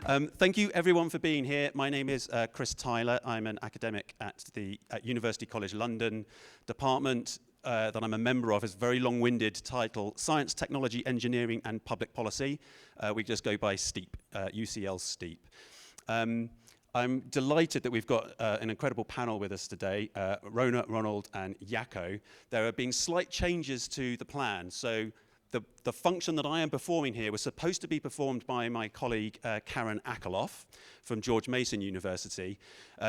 Thank you everyone for being here. My name is Chris Tyler. I'm an academic at the University College London department that I'm a member of. Is a very long-winded title, Science, Technology, Engineering and Public Policy. We just go by STEEP, UCL STEEP. I'm delighted that we've got an incredible panel with us today, Rona, Ronald and Jaco. There have been slight changes to the plan. So the function that I am performing here was supposed to be performed by my colleague Karen Akerlof from George Mason University.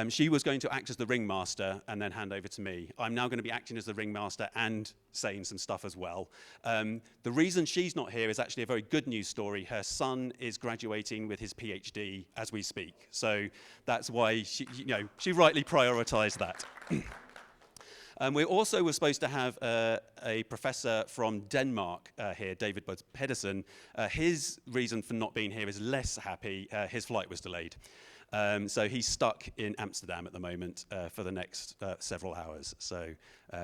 She was going to act as the ringmaster and then hand over to me. I'm now going to be acting as the ringmaster and saying some stuff as well. The reason she's not here is actually a very good news story. Her son is graduating with his PhD as we speak. So that's why she rightly prioritized that. We also were supposed to have a professor from Denmark here, David Buds Pedersen. His reason for not being here is less happy. His flight was delayed. So he's stuck in Amsterdam at the moment for the next several hours. So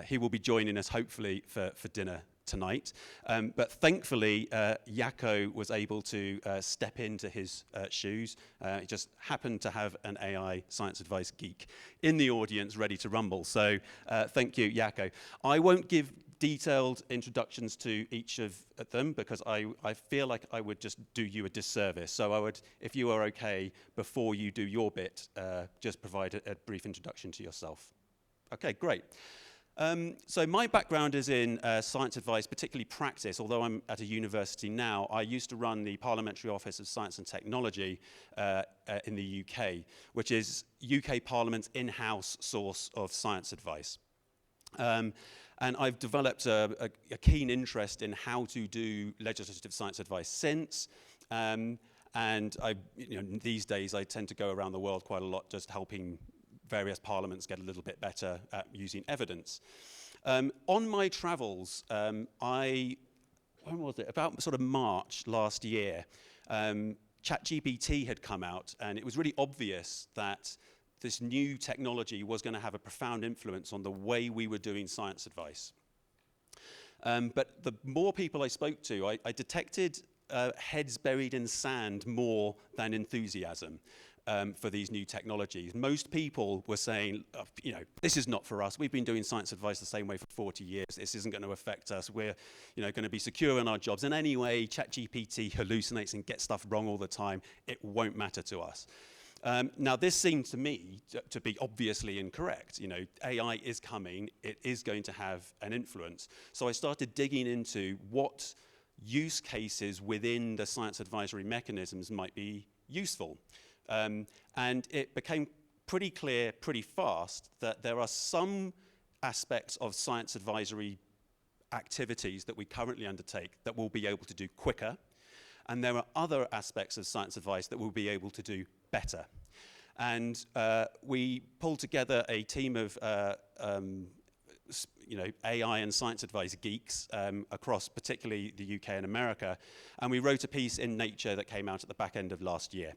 he will be joining us hopefully for dinner tonight. But thankfully, Jaco was able to step into his shoes. He just happened to have an AI science advice geek in the audience ready to rumble. So thank you, Jaco. I won't give detailed introductions to each of them because I feel like I would just do you a disservice. So I would, if you are okay, before you do your bit, just provide a brief introduction to yourself. Okay, great. So my background is in science advice, particularly practice. Although I'm at a university now, I used to run the Parliamentary Office of Science and Technology in the UK, which is UK Parliament's in-house source of science advice. And I've developed a keen interest in how to do legislative science advice since. And these days I tend to go around the world quite a lot just helping various parliaments get a little bit better at using evidence. On my travels, when was it? About sort of March last year, ChatGPT had come out, and it was really obvious that this new technology was going to have a profound influence on the way we were doing science advice. But the more people I spoke to, I detected heads buried in sand more than enthusiasm. For these new technologies. Most people were saying, this is not for us. We've been doing science advice the same way for 40 years. This isn't going to affect us. We're going to be secure in our jobs. And anyway, ChatGPT hallucinates and gets stuff wrong all the time. It won't matter to us. Now, this seemed to me to be obviously incorrect. AI is coming. It is going to have an influence. So I started digging into what use cases within the science advisory mechanisms might be useful. And it became pretty clear pretty fast that there are some aspects of science advisory activities that we currently undertake that we'll be able to do quicker, and there are other aspects of science advice that we'll be able to do better. And we pulled together a team of AI and science advice geeks across particularly the UK and America, and we wrote a piece in Nature that came out at the back end of last year.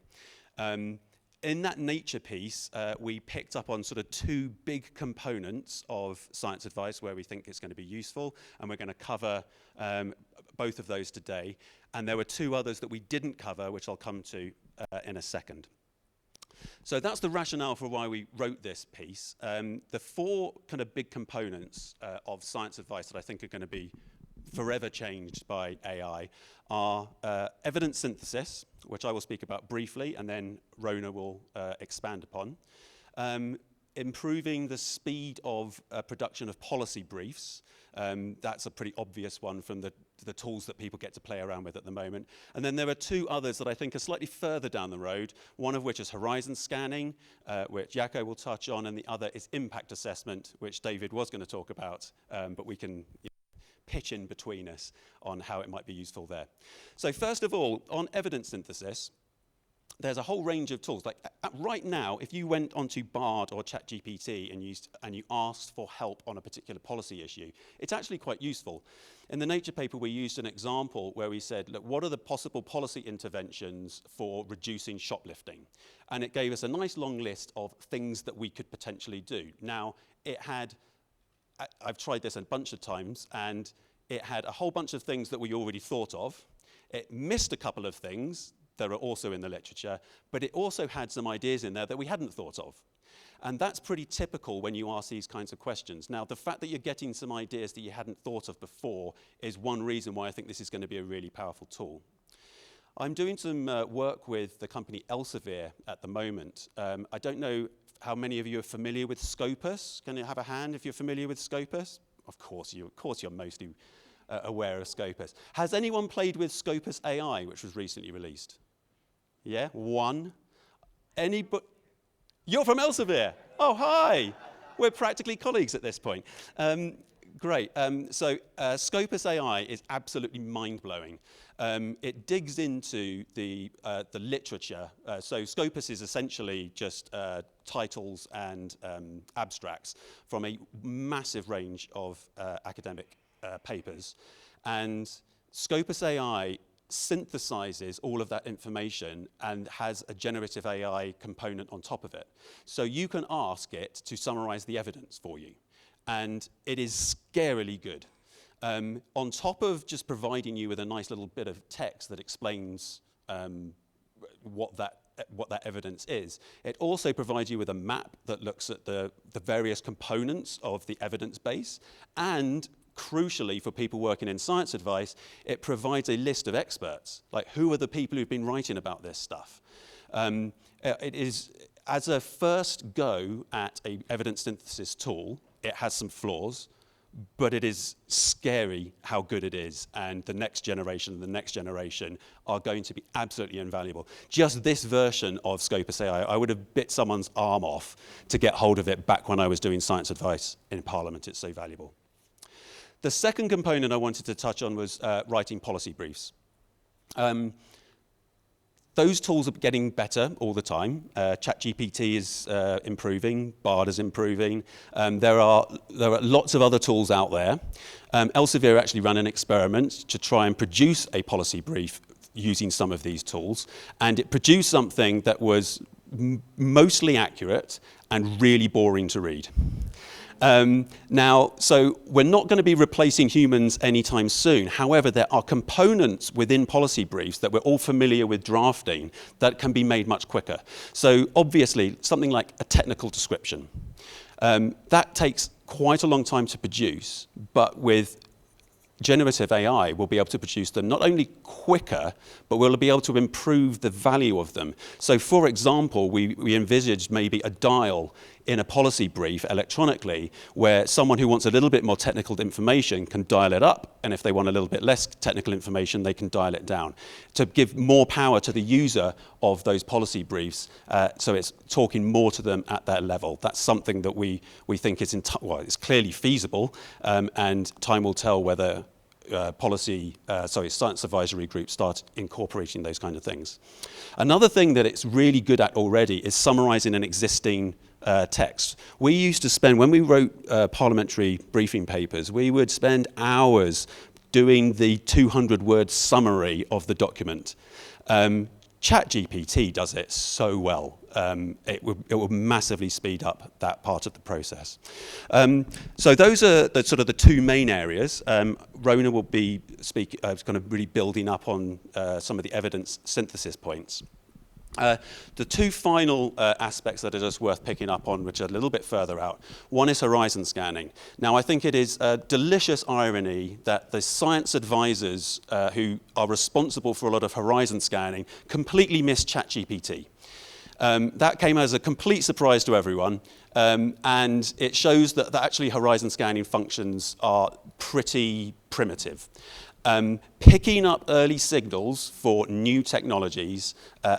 In that Nature piece, we picked up on sort of two big components of science advice where we think it's going to be useful, and we're going to cover both of those today. And there were two others that we didn't cover, which I'll come to in a second. So that's the rationale for why we wrote this piece. The four kind of big components of science advice that I think are going to be forever changed by AI are evidence synthesis, which I will speak about briefly, and then Rona will expand upon. Improving the speed of production of policy briefs. That's a pretty obvious one from the tools that people get to play around with at the moment. And then there are two others that I think are slightly further down the road, one of which is horizon scanning, which Jaco will touch on, and the other is impact assessment, which David was going to talk about, but we can pitch in between us on how it might be useful there. So first of all, on evidence synthesis, there's a whole range of tools. Like right now, if you went onto Bard or ChatGPT and you asked for help on a particular policy issue, it's actually quite useful. In the Nature paper, we used an example where we said, look, what are the possible policy interventions for reducing shoplifting? And it gave us a nice long list of things that we could potentially do. Now, it had I've tried this a bunch of times, and it had a whole bunch of things that we already thought of. It missed a couple of things that are also in the literature, but it also had some ideas in there that we hadn't thought of. And that's pretty typical when you ask these kinds of questions. Now, the fact that you're getting some ideas that you hadn't thought of before is one reason why I think this is going to be a really powerful tool. I'm doing some work with the company Elsevier at the moment. I don't know how many of you are familiar with Scopus. Can you have a hand if you're familiar with Scopus? Of course you're mostly aware of Scopus. Has anyone played with Scopus AI, which was recently released? Yeah, one. You're from Elsevier. Oh, hi. We're practically colleagues at this point. Great. So Scopus AI is absolutely mind-blowing. It digs into the literature. So Scopus is essentially just titles and abstracts from a massive range of academic papers. And Scopus AI synthesizes all of that information and has a generative AI component on top of it. So you can ask it to summarize the evidence for you. And it is scarily good. On top of just providing you with a nice little bit of text that explains what that evidence is, it also provides you with a map that looks at the various components of the evidence base, and crucially for people working in science advice, it provides a list of experts, like who are the people who've been writing about this stuff. It is, as a first go at an evidence synthesis tool, it has some flaws, but it is scary how good it is, and the next generation and the next generation are going to be absolutely invaluable. Just this version of Scopus AI, I would have bit someone's arm off to get hold of it back when I was doing science advice in Parliament. It's so valuable. The second component I wanted to touch on was writing policy briefs. Those tools are getting better all the time. ChatGPT is improving, Bard is improving. There are lots of other tools out there. Elsevier actually ran an experiment to try and produce a policy brief using some of these tools, and it produced something that was mostly accurate and really boring to read. Now, so we're not going to be replacing humans anytime soon. However, there are components within policy briefs that we're all familiar with drafting that can be made much quicker. So obviously, something like a technical description. That takes quite a long time to produce, but with generative AI, we'll be able to produce them not only quicker, but we'll be able to improve the value of them. So for example, we envisaged maybe a dial in a policy brief electronically where someone who wants a little bit more technical information can dial it up, and if they want a little bit less technical information, they can dial it down to give more power to the user of those policy briefs, so it's talking more to them at that level. That's something that we think is it's clearly feasible, and time will tell whether science advisory groups start incorporating those kind of things. Another thing that it's really good at already is summarizing an existing text. We used to spend, when we wrote parliamentary briefing papers, we would spend hours doing the 200-word summary of the document. ChatGPT does it so well. It will massively speed up that part of the process. So those are sort of the two main areas. Rona will be kind of really building up on some of the evidence synthesis points. The two final aspects that are just worth picking up on, which are a little bit further out. One is horizon scanning. Now, I think it is a delicious irony that the science advisors who are responsible for a lot of horizon scanning completely missed ChatGPT. That came as a complete surprise to everyone, and it shows that actually horizon scanning functions are pretty primitive. Picking up early signals for new technologies,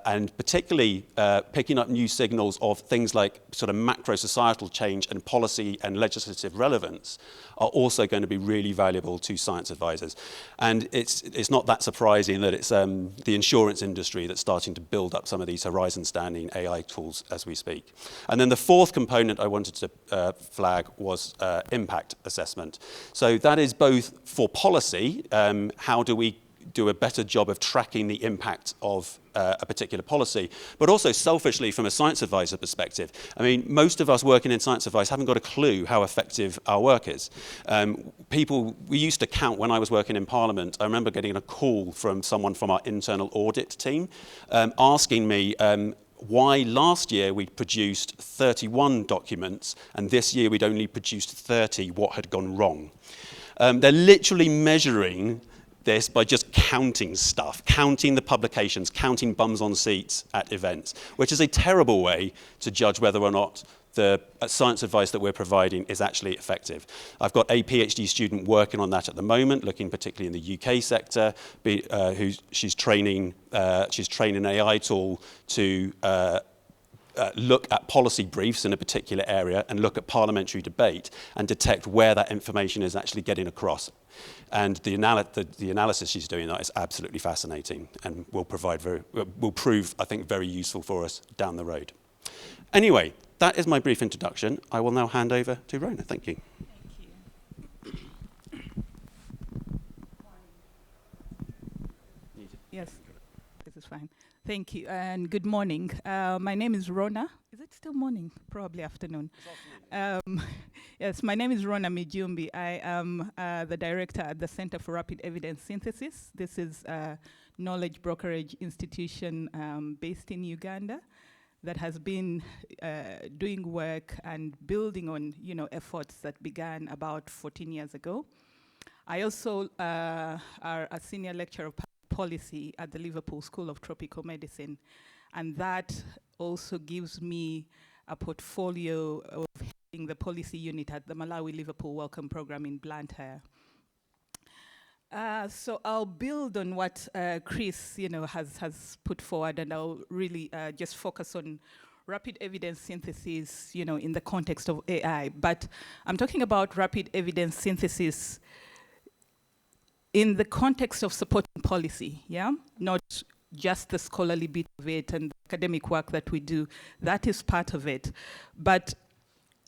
and particularly picking up new signals of things like sort of macro societal change and policy and legislative relevance are also going to be really valuable to science advisors. And it's not that surprising that it's the insurance industry that's starting to build up some of these horizon scanning AI tools as we speak. And then the fourth component I wanted to flag was impact assessment. So that is both for policy, how do we do a better job of tracking the impact of a particular policy, but also selfishly from a science advisor perspective. I mean, most of us working in science advice haven't got a clue how effective our work is. We used to count when I was working in Parliament. I remember getting a call from someone from our internal audit team asking me why last year we produced 31 documents and this year we'd only produced 30, what had gone wrong. They're literally measuring this by just counting stuff, counting the publications, counting bums on seats at events, which is a terrible way to judge whether or not the science advice that we're providing is actually effective. I've got a PhD student working on that at the moment, looking particularly in the UK sector. She's training an AI tool to look at policy briefs in a particular area and look at parliamentary debate and detect where that information is actually getting across. And the analysis she's doing that is absolutely fascinating and will prove, I think, very useful for us down the road. Anyway, that is my brief introduction. I will now hand over to Rona. Thank you. Yes, this is fine. Thank you, and good morning. My name is Rona. Is it still morning? Probably afternoon. Yes, my name is Rona Mijumbi. I am the director at the Center for Rapid Evidence Synthesis. This is a knowledge brokerage institution based in Uganda that has been doing work and building on, efforts that began about 14 years ago. I also are a senior lecturer of policy at the Liverpool School of Tropical Medicine, and that also gives me a portfolio of heading the policy unit at the Malawi Liverpool Welcome Program in Blantyre. So I'll build on what Chris, has put forward, and I'll really just focus on rapid evidence synthesis, in the context of AI. But I'm talking about rapid evidence synthesis in the context of supporting policy, not just the scholarly bit of it and the academic work that we do. That is part of it. But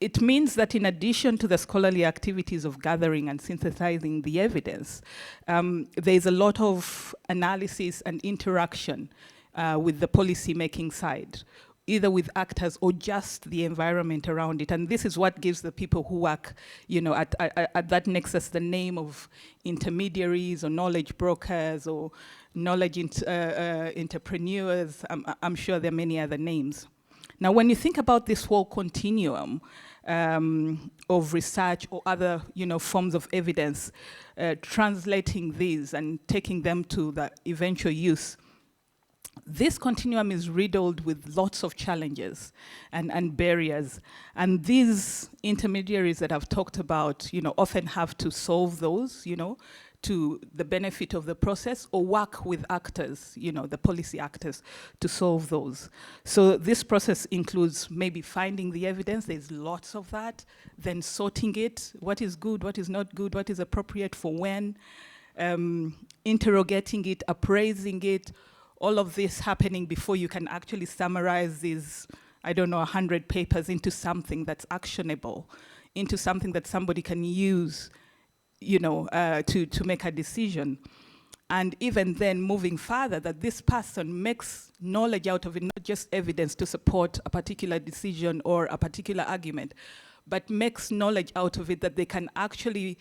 it means that in addition to the scholarly activities of gathering and synthesizing the evidence, there's a lot of analysis and interaction with the policy-making side, either with actors or just the environment around it. And this is what gives the people who work, at that nexus the name of intermediaries or knowledge brokers or knowledge entrepreneurs. I'm sure there are many other names. Now, when you think about this whole continuum of research or other, forms of evidence, translating these and taking them to the eventual use, this continuum is riddled with lots of challenges and barriers. And these intermediaries that I've talked about, often have to solve those, to the benefit of the process, or work with actors, the policy actors, to solve those. So this process includes maybe finding the evidence, there's lots of that, then sorting it, what is good, what is not good, what is appropriate for when, interrogating it, appraising it, all of this happening before you can actually summarize these, 100 papers into something that's actionable, into something that somebody can use, to make a decision. And even then moving further, that this person makes knowledge out of it, not just evidence to support a particular decision or a particular argument, but makes knowledge out of it that they can actually,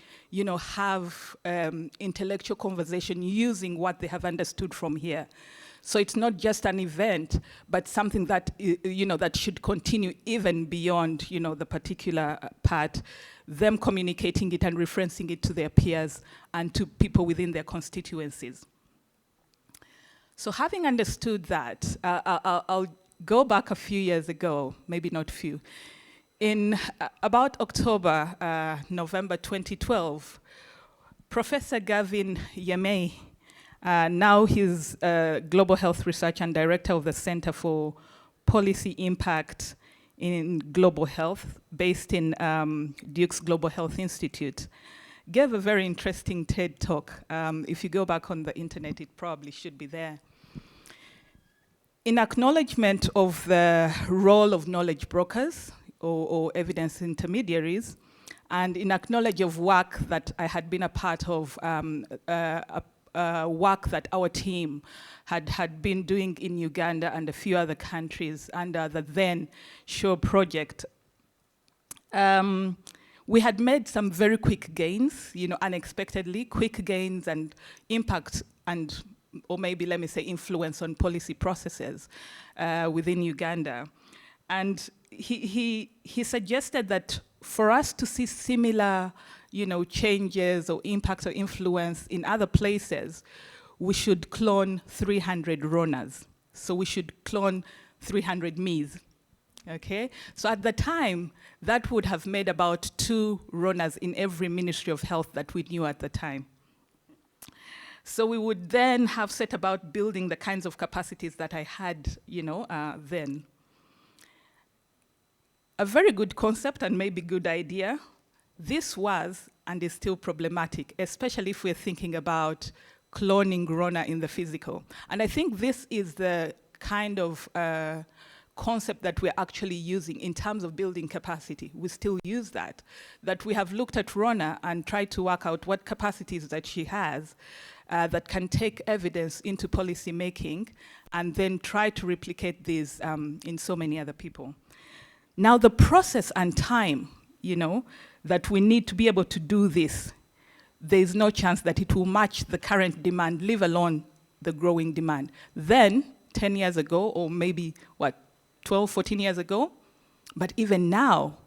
have intellectual conversation using what they have understood from here. So it's not just an event, but something that, that should continue even beyond, the particular part, them communicating it and referencing it to their peers and to people within their constituencies. So having understood that, I'll go back a few years ago, maybe not few. In about October, November 2012, Professor Gavin Yamei, now he's Global Health Research and Director of the Center for Policy Impact in Global Health, based in Duke's Global Health Institute, gave a very interesting TED Talk. If you go back on the internet, it probably should be there. In acknowledgement of the role of knowledge brokers or evidence intermediaries, and in acknowledge of work that I had been a part of, a work that our team had been doing in Uganda and a few other countries under the then SURE project. We had made some very quick gains, unexpectedly, quick gains and impact and, or maybe let me say influence on policy processes within Uganda. And he suggested that for us to see similar, changes or impact or influence in other places, we should clone 300 RONAs. So we should clone 300 MEs. Okay, so at the time, that would have made about 2 RONAs in every Ministry of Health that we knew at the time. So we would then have set about building the kinds of capacities that I had, then. A very good concept and maybe good idea. This was and is still problematic, especially if we're thinking about cloning RONA in the physical. And I think this is the kind of concept that we're actually using in terms of building capacity. We still use that we have looked at RONA and tried to work out what capacities that she has that can take evidence into policy making and then try to replicate these in so many other people. Now the process and time, that we need to be able to do this, there's no chance that it will match the current demand, leave alone the growing demand. Then, 10 years ago, or maybe, 12, 14 years ago, but even now,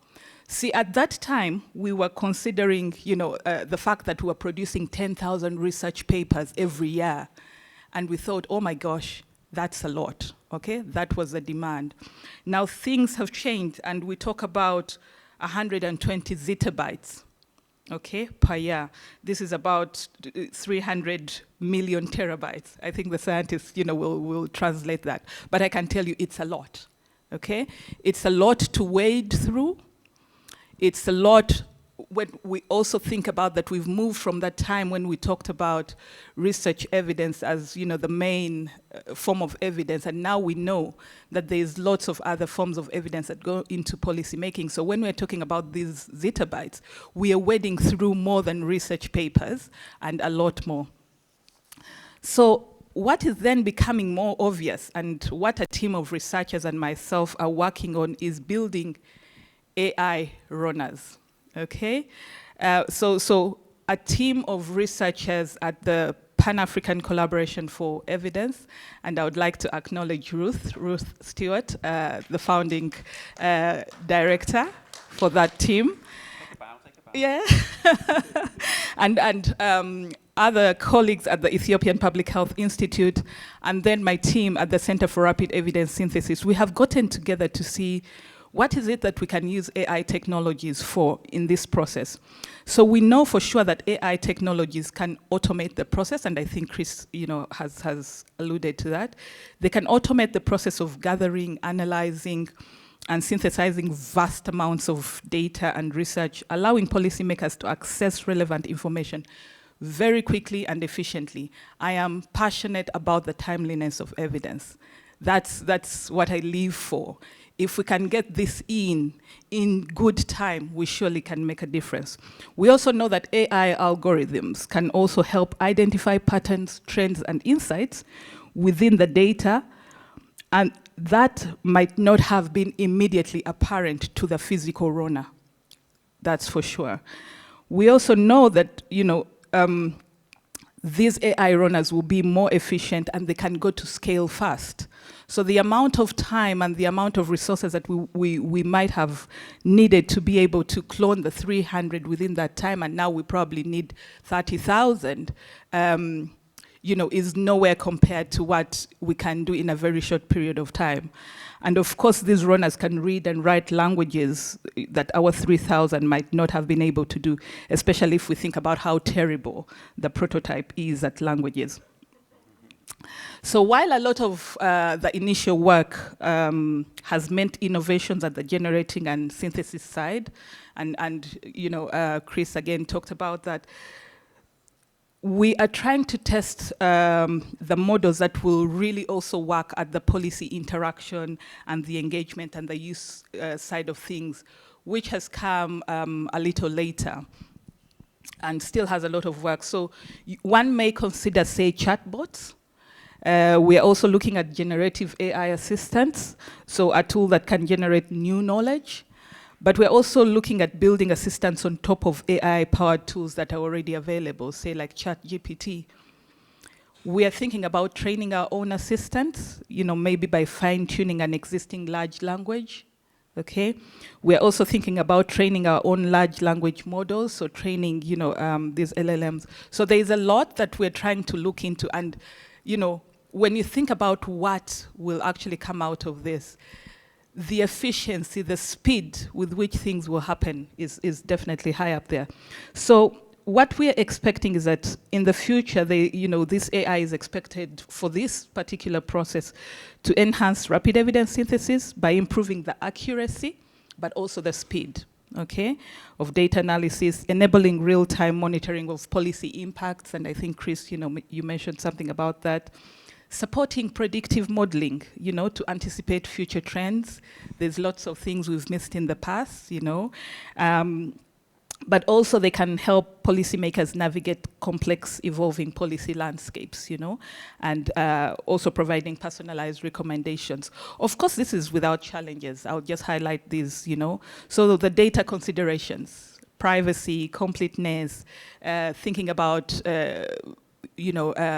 see, at that time, we were considering, the fact that we were producing 10,000 research papers every year, and we thought, oh my gosh, that's a lot, okay? That was the demand. Now things have changed, and we talk about 120 zettabytes, okay, per year. This is about 300 million terabytes. I think the scientists, will translate that. But I can tell you it's a lot. Okay? It's a lot to wade through. It's a lot when we also think about that we've moved from that time when we talked about research evidence as, the main form of evidence, and now we know that there's lots of other forms of evidence that go into policy making. So when we're talking about these zettabytes, we are wading through more than research papers and a lot more. So what is then becoming more obvious, and what a team of researchers and myself are working on, is building AI RONAs, okay? So a team of researchers at the Pan-African Collaboration for Evidence, and I would like to acknowledge Ruth Stewart, the founding director for that team. Take a bow. Yeah. and other colleagues at the Ethiopian Public Health Institute, and then my team at the Center for Rapid Evidence Synthesis. We have gotten together to see what is it that we can use AI technologies for in this process. So we know for sure that AI technologies can automate the process, and I think Chris, has alluded to that. They can automate the process of gathering, analyzing, and synthesizing vast amounts of data and research, allowing policymakers to access relevant information very quickly and efficiently. I am passionate about the timeliness of evidence. That's what I live for. If we can get this in good time, we surely can make a difference. We also know that AI algorithms can also help identify patterns, trends, and insights within the data, and that might not have been immediately apparent to the physical RONA. That's for sure. We also know that, these AI RONAs will be more efficient and they can go to scale fast. So the amount of time and the amount of resources that we might have needed to be able to clone the 300 within that time, and now we probably need 30,000, is nowhere compared to what we can do in a very short period of time. And of course, these RONAs can read and write languages that our 3,000 might not have been able to do, especially if we think about how terrible the prototype is at languages. So while a lot of the initial work has meant innovations at the generating and synthesis side, and Chris again talked about that, we are trying to test the models that will really also work at the policy interaction and the engagement and the use side of things, which has come a little later. and still has a lot of work. So one may consider, say, chatbots. We are also looking at generative AI assistants, so a tool that can generate new knowledge. But we're also looking at building assistants on top of AI-powered tools that are already available, say like ChatGPT. We are thinking about training our own assistants, maybe by fine-tuning an existing large language. Okay, we're also thinking about training our own large language models, so training, these LLMs. So there is a lot that we're trying to look into, and, when you think about what will actually come out of this, the efficiency, the speed with which things will happen is definitely high up there. So what we're expecting is that in the future, this AI is expected for this particular process to enhance rapid evidence synthesis by improving the accuracy, but also the speed, okay, of data analysis, enabling real-time monitoring of policy impacts, and I think, Chris, you mentioned something about that. Supporting predictive modeling, to anticipate future trends. There's lots of things we've missed in the past, but also they can help policymakers navigate complex, evolving policy landscapes, and also providing personalized recommendations. Of course, this is without challenges. I'll just highlight these, So the data considerations, privacy, completeness, thinking about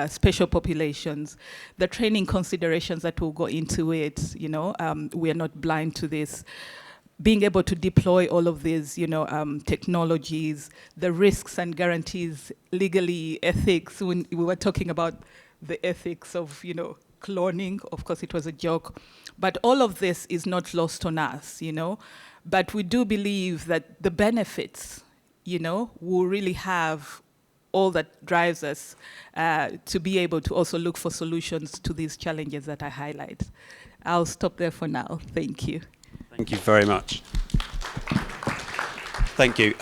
special populations, the training considerations that will go into it, we are not blind to this. Being able to deploy all of these, technologies, the risks and guarantees, legally, ethics. When we were talking about the ethics of, cloning, of course it was a joke, but all of this is not lost on us, But we do believe that the benefits, will really have all that drives us to be able to also look for solutions to these challenges that I highlight. I'll stop there for now. Thank you. Thank you very much. Thank you.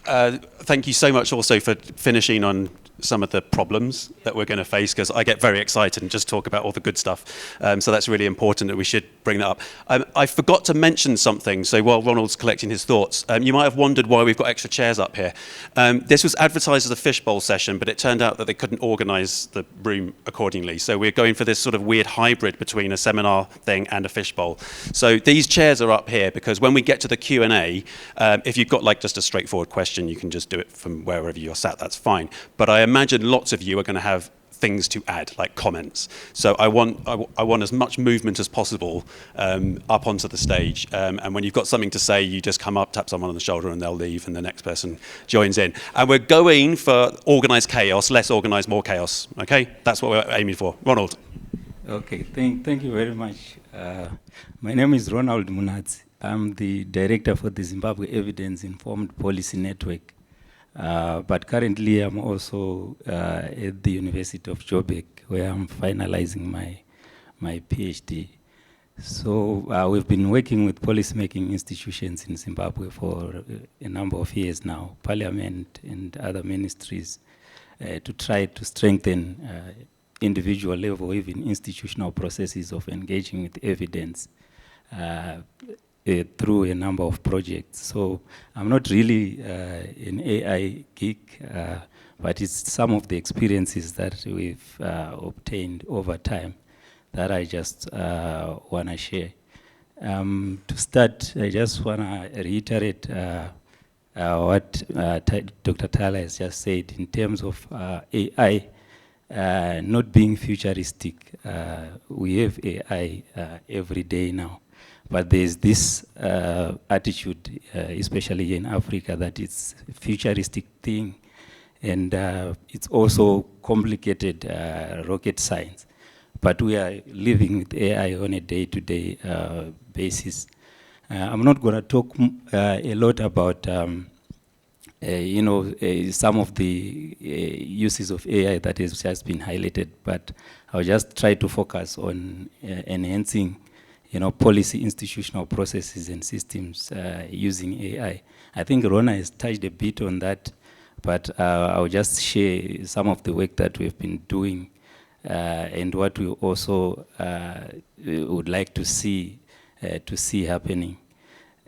Thank you so much also for finishing on some of the problems that we're going to face, because I get very excited and just talk about all the good stuff. So that's really important that we should bring that up. I forgot to mention something, so while Ronald's collecting his thoughts, you might have wondered why we've got extra chairs up here. This was advertised as a fishbowl session, but it turned out that they couldn't organise the room accordingly. So we're going for this sort of weird hybrid between a seminar thing and a fishbowl. So these chairs are up here because when we get to the Q&A, if you've got like just a straightforward question, you can just do it from wherever you're sat, that's fine. But I imagine lots of you are going to have things to add, like comments. So I want as much movement as possible up onto the stage. And when you've got something to say, you just come up, tap someone on the shoulder, and they'll leave, and the next person joins in. And we're going for organised chaos, less organised, more chaos. Okay, that's what we're aiming for. Ronald. Okay, thank you very much. My name is Ronald Munatsi. I'm the director for the Zimbabwe Evidence Informed Policy Network. But currently I'm also at the University of Joburg, where I'm finalizing my PhD. So we've been working with policymaking institutions in Zimbabwe for a number of years now, Parliament and other ministries, to try to strengthen individual level, even institutional processes of engaging with evidence through a number of projects. So I'm not really an AI geek, but it's some of the experiences that we've obtained over time that I just want to share. To start, I just want to reiterate what Dr. Tyler has just said in terms of AI not being futuristic. We have AI every day now. But there's this attitude, especially in Africa, that it's a futuristic thing, and it's also complicated rocket science. But we are living with AI on a day-to-day basis. I'm not going to talk a lot about, some of the uses of AI that has just been highlighted, but I'll just try to focus on enhancing policy, institutional processes and systems using AI. I think Rona has touched a bit on that, but I'll just share some of the work that we've been doing and what we also would like to see happening.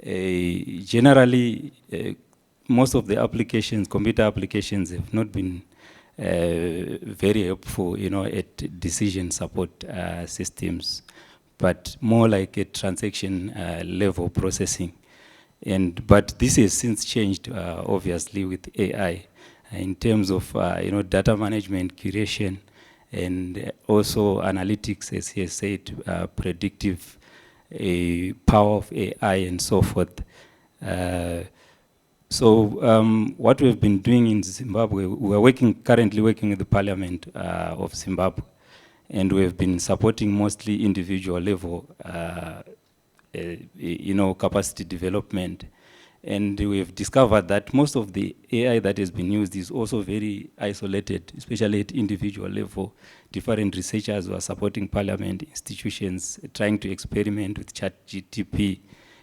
Generally, most of the applications, computer applications, have not been very helpful, at decision support systems, but more like a transaction level processing. But this has since changed, obviously, with AI in terms of data management, curation, and also analytics, as he has said, predictive power of AI, and so forth. What we've been doing in Zimbabwe, we are currently working with the Parliament of Zimbabwe, and we've been supporting mostly individual level, capacity development. And we've discovered that most of the AI that has been used is also very isolated, especially at individual level. Different researchers who are supporting Parliament institutions, trying to experiment with ChatGPT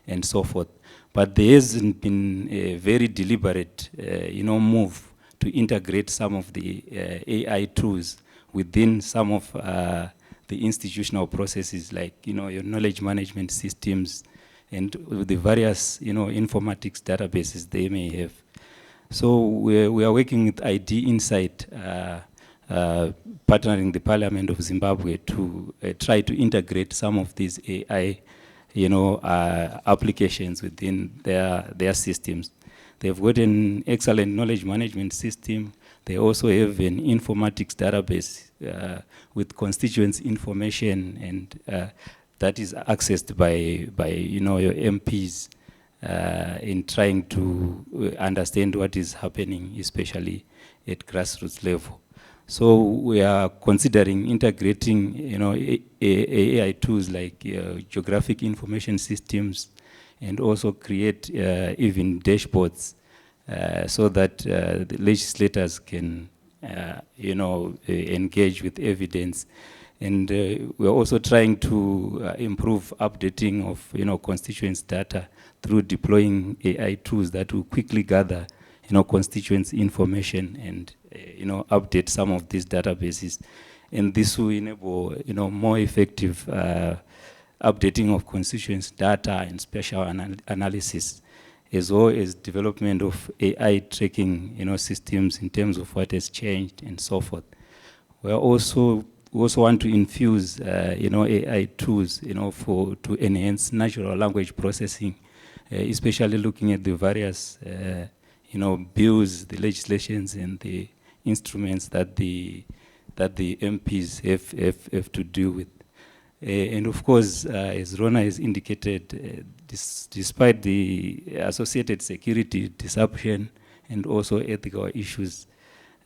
and so forth. But there hasn't been a very deliberate, move to integrate some of the AI tools within some of the institutional processes, like your knowledge management systems and the various informatics databases they may have. So we are working with ID Insight, partnering the Parliament of Zimbabwe to try to integrate some of these AI applications within their systems. They've got an excellent knowledge management system. They also have an informatics database with constituents information, and that is accessed by your MPs in trying to understand what is happening, especially at grassroots level. So we are considering integrating, AI tools like geographic information systems, and also create even dashboards so that the legislators can, engage with evidence. And we're also trying to improve updating of, constituents' data through deploying AI tools that will quickly gather, constituents' information and update some of these databases. And this will enable, more effective updating of constituents' data and spatial analysis, as well as development of AI tracking, systems in terms of what has changed and so forth. We also want to infuse, AI tools, to enhance natural language processing, especially looking at the various, bills, the legislations, and the instruments that the MPs have to deal with. And of course, as Rona has indicated, despite the associated security disruption and also ethical issues,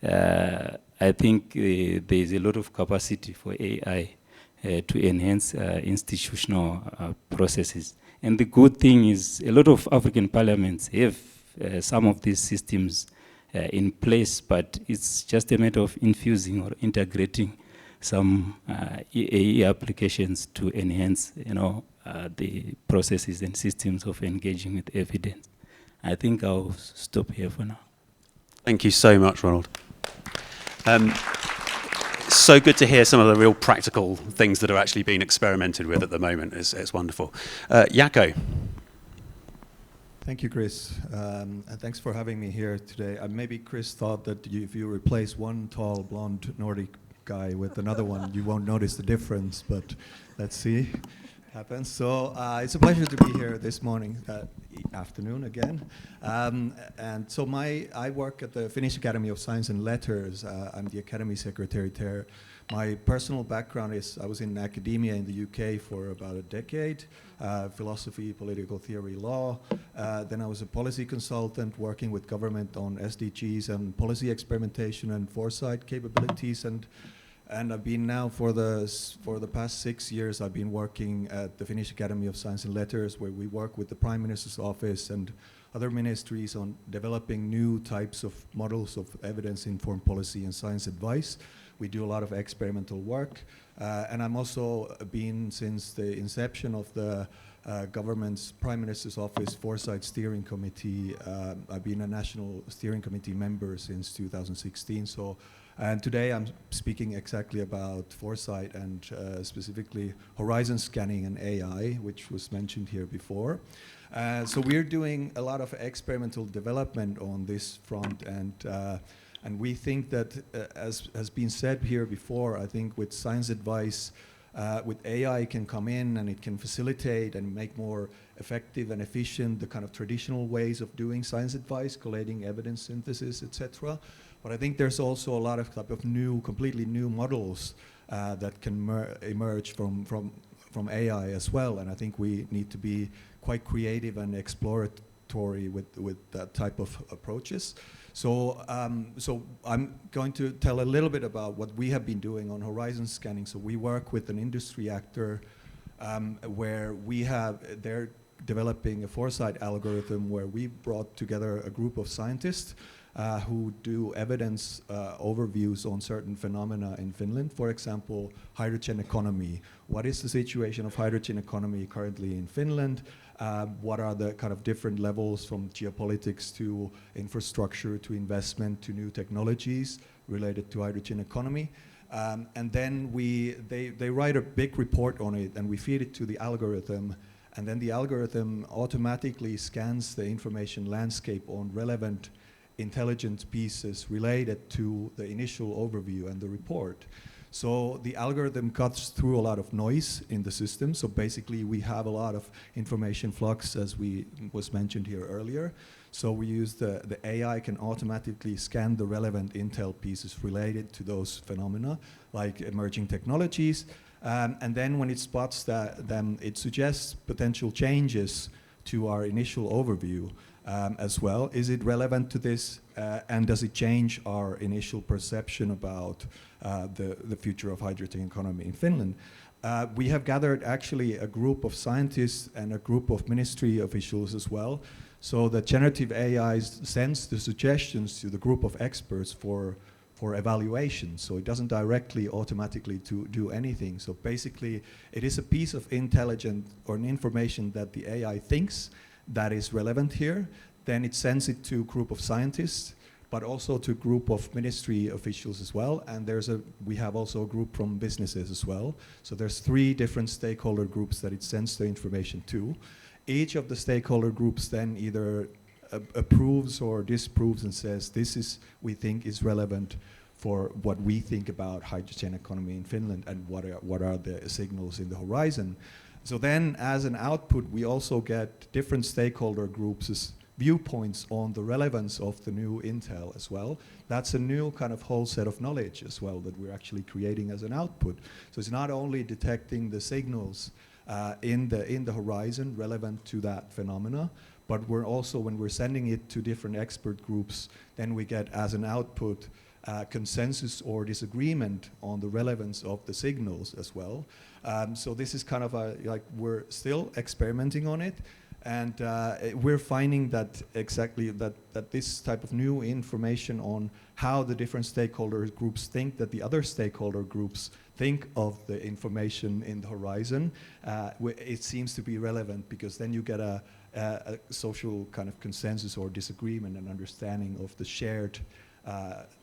I think there is a lot of capacity for AI to enhance institutional processes. And the good thing is a lot of African parliaments have some of these systems in place, but it's just a matter of infusing or integrating some AI applications to enhance, the processes and systems of engaging with evidence. I think I'll stop here for now. Thank you so much, Ronald. So good to hear some of the real practical things that are actually being experimented with at the moment. It's wonderful. Jaakko. Thank you, Chris. And thanks for having me here today. Maybe Chris thought that if you replace one tall, blonde Nordic guy with another one, you won't notice the difference, but let's see. Happens. So it's a pleasure to be here this afternoon again. And so I work at the Finnish Academy of Science and Letters. I'm the Academy Secretary there. My personal background is I was in academia in the UK for about a decade, philosophy, political theory, law. Then I was a policy consultant working with government on SDGs and policy experimentation and foresight capabilities. And I've been now for the past 6 years, I've been working at the Finnish Academy of Science and Letters, where we work with the Prime Minister's office and other ministries on developing new types of models of evidence-informed policy and science advice. We do a lot of experimental work. And I'm also been, since the inception of the government's Prime Minister's Office Foresight Steering Committee, I've been a National Steering Committee member since 2016. So And today I'm speaking exactly about foresight and specifically horizon scanning and AI, which was mentioned here before. So we're doing a lot of experimental development on this front, and we think that, as has been said here before, I think with science advice, with AI can come in and it can facilitate and make more effective and efficient the kind of traditional ways of doing science advice, collating evidence synthesis, etc. But I think there's also a lot of type of new, completely new models that can emerge from AI as well. And I think we need to be quite creative and exploratory with that type of approaches. So I'm going to tell a little bit about what we have been doing on horizon scanning. So we work with an industry actor where they're developing a foresight algorithm where we brought together a group of scientists who do evidence overviews on certain phenomena in Finland. For example, hydrogen economy. What is the situation of hydrogen economy currently in Finland? What are the kind of different levels from geopolitics to infrastructure to investment to new technologies related to hydrogen economy? And then they write a big report on it and we feed it to the algorithm, and then the algorithm automatically scans the information landscape on relevant intelligent pieces related to the initial overview and the report. So the algorithm cuts through a lot of noise in the system. So basically we have a lot of information flux, as was mentioned here earlier. So we use the AI can automatically scan the relevant intel pieces related to those phenomena, like emerging technologies. And then when it spots them, it suggests potential changes to our initial overview as well. Is it relevant to this? And does it change our initial perception about the future of hydrogen economy in Finland? We have gathered actually a group of scientists and a group of ministry officials as well. So the generative AI sends the suggestions to the group of experts for evaluation. So it doesn't directly automatically do anything. So basically it is a piece of intelligent or an information that the AI thinks that is relevant here. Then it sends it to a group of scientists, but also to a group of ministry officials as well. And we have also a group from businesses as well. So there's 3 different stakeholder groups that it sends the information to. Each of the stakeholder groups then either approves or disapproves and says, we think is relevant for what we think about hydrogen economy in Finland and what are the signals in the horizon. So then as an output, we also get different stakeholder groups' viewpoints on the relevance of the new intel as well. That's a new kind of whole set of knowledge as well that we're actually creating as an output. So it's not only detecting the signals in the horizon relevant to that phenomena, but we're also, when we're sending it to different expert groups, then we get as an output consensus or disagreement on the relevance of the signals as well. So this is kind of we're still experimenting on it, and we're finding that exactly that this type of new information on how the different stakeholder groups think that the other stakeholder groups think of the information in the horizon, it seems to be relevant, because then you get a social kind of consensus or disagreement and understanding of the shared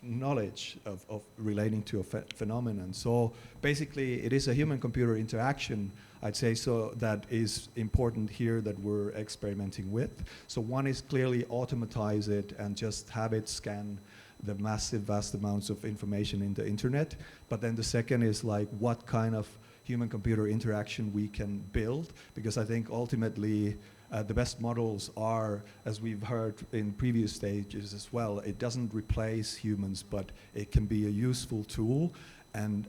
knowledge of relating to a phenomenon. So basically it is a human-computer interaction, I'd say, so that is important here that we're experimenting with. So one is clearly automatize it and just have it scan the massive vast amounts of information in the internet. But then the second is like what kind of human-computer interaction we can build, because I think ultimately the best models are, as we've heard in previous stages as well, it doesn't replace humans, but it can be a useful tool. And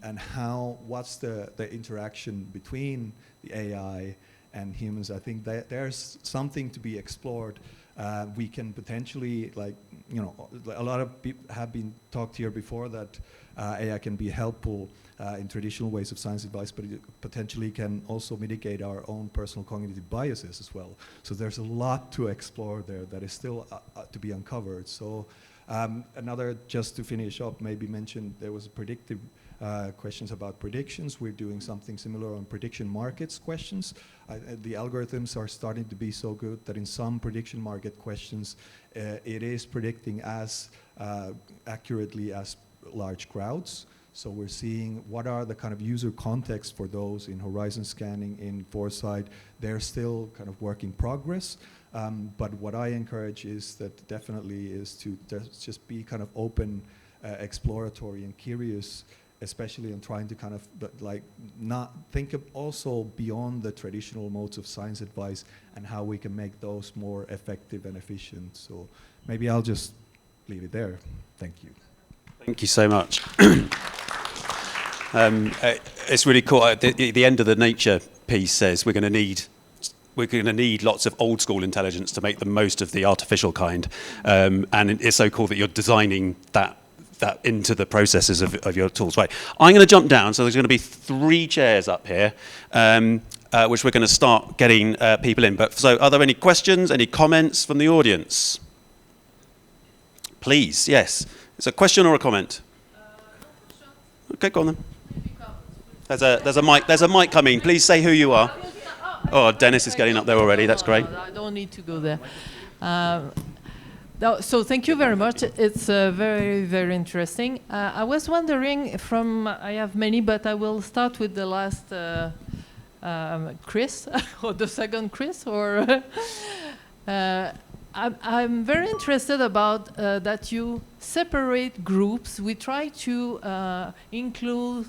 what's the interaction between the AI and humans? I think that there's something to be explored. We can potentially, a lot of people have been talked here before that AI can be helpful in traditional ways of science advice, but it potentially can also mitigate our own personal cognitive biases as well. So there's a lot to explore there that is still to be uncovered. So another, just to finish up, maybe mention there was a predictive questions about predictions. We're doing something similar on prediction markets questions. The algorithms are starting to be so good that in some prediction market questions, it is predicting as accurately as large crowds. So we're seeing what are the kind of user contexts for those in horizon scanning, in foresight. They're still kind of work in progress. But what I encourage is that definitely is to just be kind of open, exploratory and curious, especially in trying to kind of like not think of also beyond the traditional modes of science advice and how we can make those more effective and efficient. So maybe I'll just leave it there. Thank you. Thank you so much. It's really cool. The end of the Nature piece says we're going to need lots of old school intelligence to make the most of the artificial kind. And it's so cool that you're designing that into the processes of your tools. Right, I'm going to jump down, so there's going to be 3 chairs up here, which we're going to start getting people in. But so are there any questions, any comments from the audience? Please, yes. It's a question or a comment? Okay, go on then. There's a mic coming. Please say who you are. Oh, Dennis is getting up there already. That's great. I don't need to go there. So thank you very much. It's very, very interesting. I was wondering I have many, but I will start with the last Chris, or the second Chris, or I'm very interested about that you separate groups. We try to include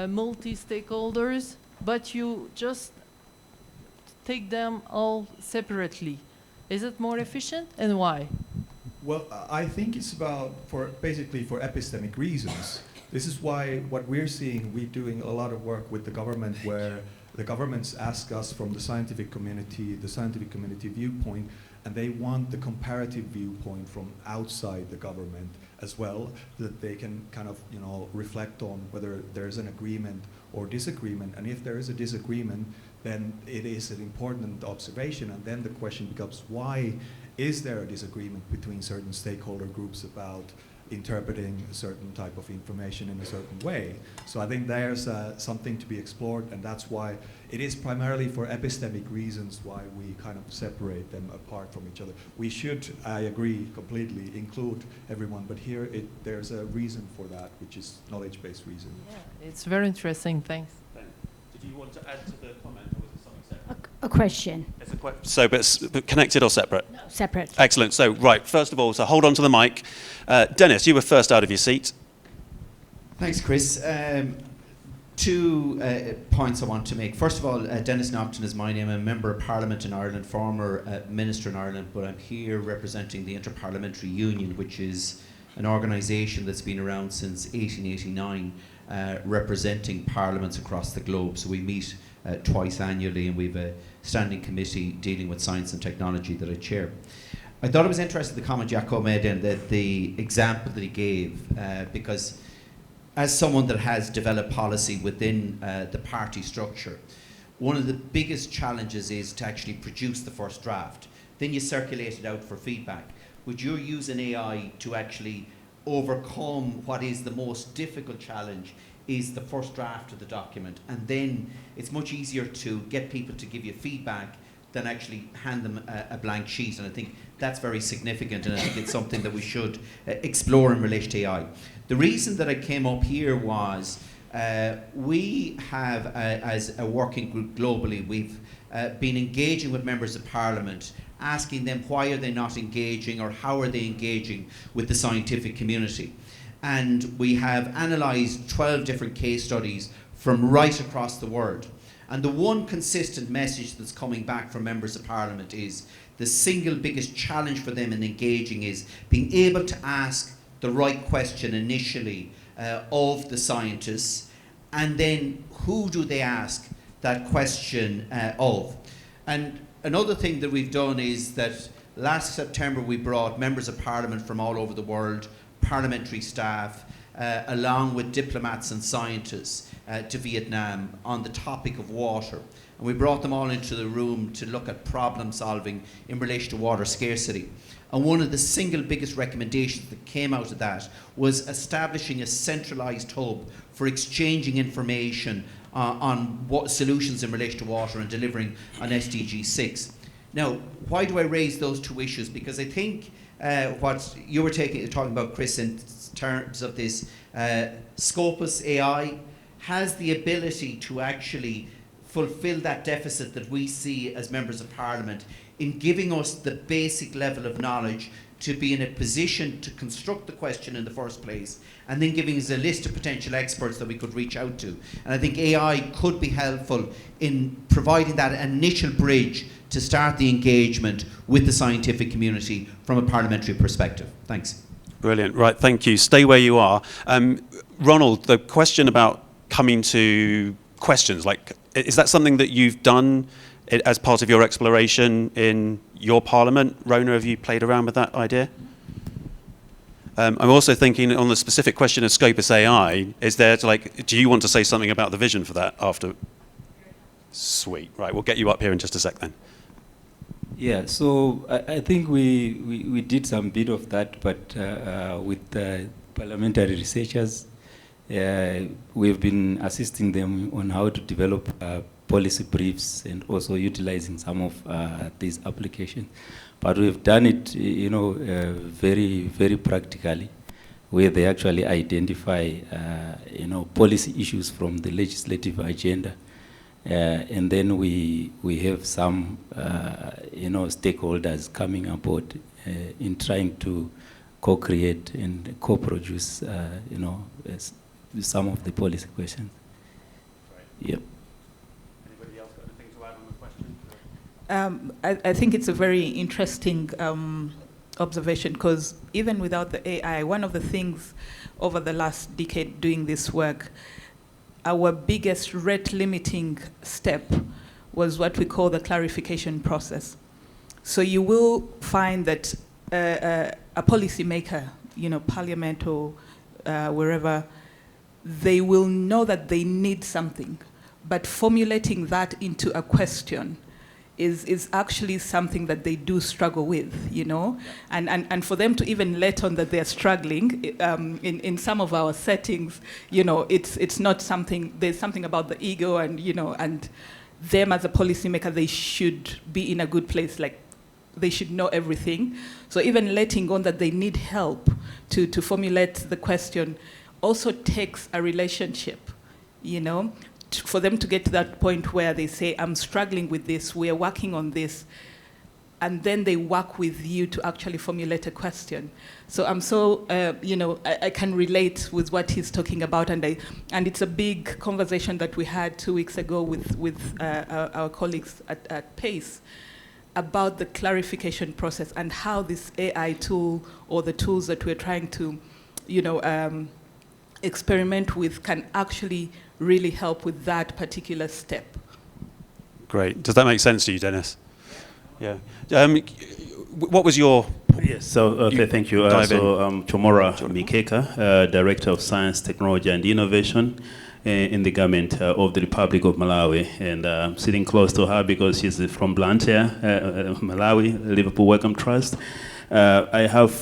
multi-stakeholders, but you just take them all separately. Is it more efficient, and why? Well, I think it's about basically for epistemic reasons. This is why what we're seeing, we're doing a lot of work with the government where the governments ask us from the scientific community viewpoint, and they want the comparative viewpoint from outside the government as well, that they can kind of, reflect on whether there's an agreement or disagreement. And if there is a disagreement, then it is an important observation. And then the question becomes, why is there a disagreement between certain stakeholder groups about interpreting a certain type of information in a certain way? So I think there's something to be explored, and that's why it is primarily for epistemic reasons why we kind of separate them apart from each other. We should, I agree completely, include everyone, but here there's a reason for that, which is knowledge-based reason. Yeah, it's very interesting. Thanks. Ben, did you want to add to the comment, or was it something separate? A question. It's a but connected or separate? No, separate. Excellent. So, right, first of all, so hold on to the mic. Dennis, you were first out of your seat. Thanks, Chris. 2 points I want to make. First of all, Dennis Nocton is my name. I'm a Member of Parliament in Ireland, former Minister in Ireland, but I'm here representing the Interparliamentary Union, which is an organisation that's been around since 1889, representing parliaments across the globe. So we meet twice annually, and we have a standing committee dealing with science and technology that I chair. I thought it was interesting the comment Jaco made and the example that he gave, because as someone that has developed policy within the party structure, one of the biggest challenges is to actually produce the first draft. Then you circulate it out for feedback. Would you use an AI to actually overcome what is the most difficult challenge, is the first draft of the document, and then it's much easier to get people to give you feedback than actually hand them a blank sheet. And I think that's very significant, and I think it's something that we should explore in relation to AI. The reason that I came up here was we have, as a working group globally, we've been engaging with members of Parliament, asking them why are they not engaging or how are they engaging with the scientific community. And we have analysed 12 different case studies from right across the world. And the one consistent message that's coming back from members of Parliament is the single biggest challenge for them in engaging is being able to ask the right question initially of the scientists, and then who do they ask that question of. And another thing that we've done is that last September we brought members of Parliament from all over the world, parliamentary staff, along with diplomats and scientists to Vietnam on the topic of water. And we brought them all into the room to look at problem solving in relation to water scarcity. And one of the single biggest recommendations that came out of that was establishing a centralised hub for exchanging information on what solutions in relation to water and delivering on SDG 6. Now, why do I raise those 2 issues? Because I think what you were talking about, Chris, in terms of this, Scopus AI has the ability to actually fulfill that deficit that we see as members of Parliament in giving us the basic level of knowledge to be in a position to construct the question in the first place, and then giving us a list of potential experts that we could reach out to. And I think AI could be helpful in providing that initial bridge to start the engagement with the scientific community from a parliamentary perspective. Thanks. Brilliant. Right, thank you. Stay where you are. Ronald, the question about coming to questions, like, is that something that you've done as part of your exploration in your parliament? Rona, have you played around with that idea? I'm also thinking on the specific question of Scopus AI, is there, do you want to say something about the vision for that after? Sweet. Right, we'll get you up here in just a sec then. Yeah, so I think we did some bit of that, but with parliamentary researchers, we've been assisting them on how to develop policy briefs and also utilizing some of these applications. But we've done it, very, very practically, where they actually identify, policy issues from the legislative agenda. And then we have some, stakeholders coming aboard in trying to co-create and co-produce, some of the policy questions. Right. Yep. Anybody else got anything to add on the question? I think it's a very interesting observation, because even without the AI, one of the things over the last decade doing this work, our biggest rate-limiting step was what we call the clarification process. So you will find that a policymaker, parliament or wherever, they will know that they need something, but formulating that into a question is actually something that they do struggle with, and for them to even let on that they're struggling in some of our settings, it's not something, there's something about the ego and, and them as a policymaker, they should be in a good place, like they should know everything. So even letting on that they need help to formulate the question also takes a relationship, for them to get to that point where they say, I'm struggling with this, we're working on this, and then they work with you to actually formulate a question. So I'm so, I can relate with what he's talking about, and it's a big conversation that we had 2 weeks ago with our colleagues at PACE about the clarification process and how this AI tool or the tools that we're trying to, experiment with can actually really help with that particular step. Great. Does that make sense to you, Dennis? Yeah. What was your... Yes, so thank you. Chomora Mikeka, Director of Science, Technology and Innovation in the government of the Republic of Malawi. And I'm sitting close to her because she's from Blantyre, Malawi, Liverpool Wellcome Trust. I have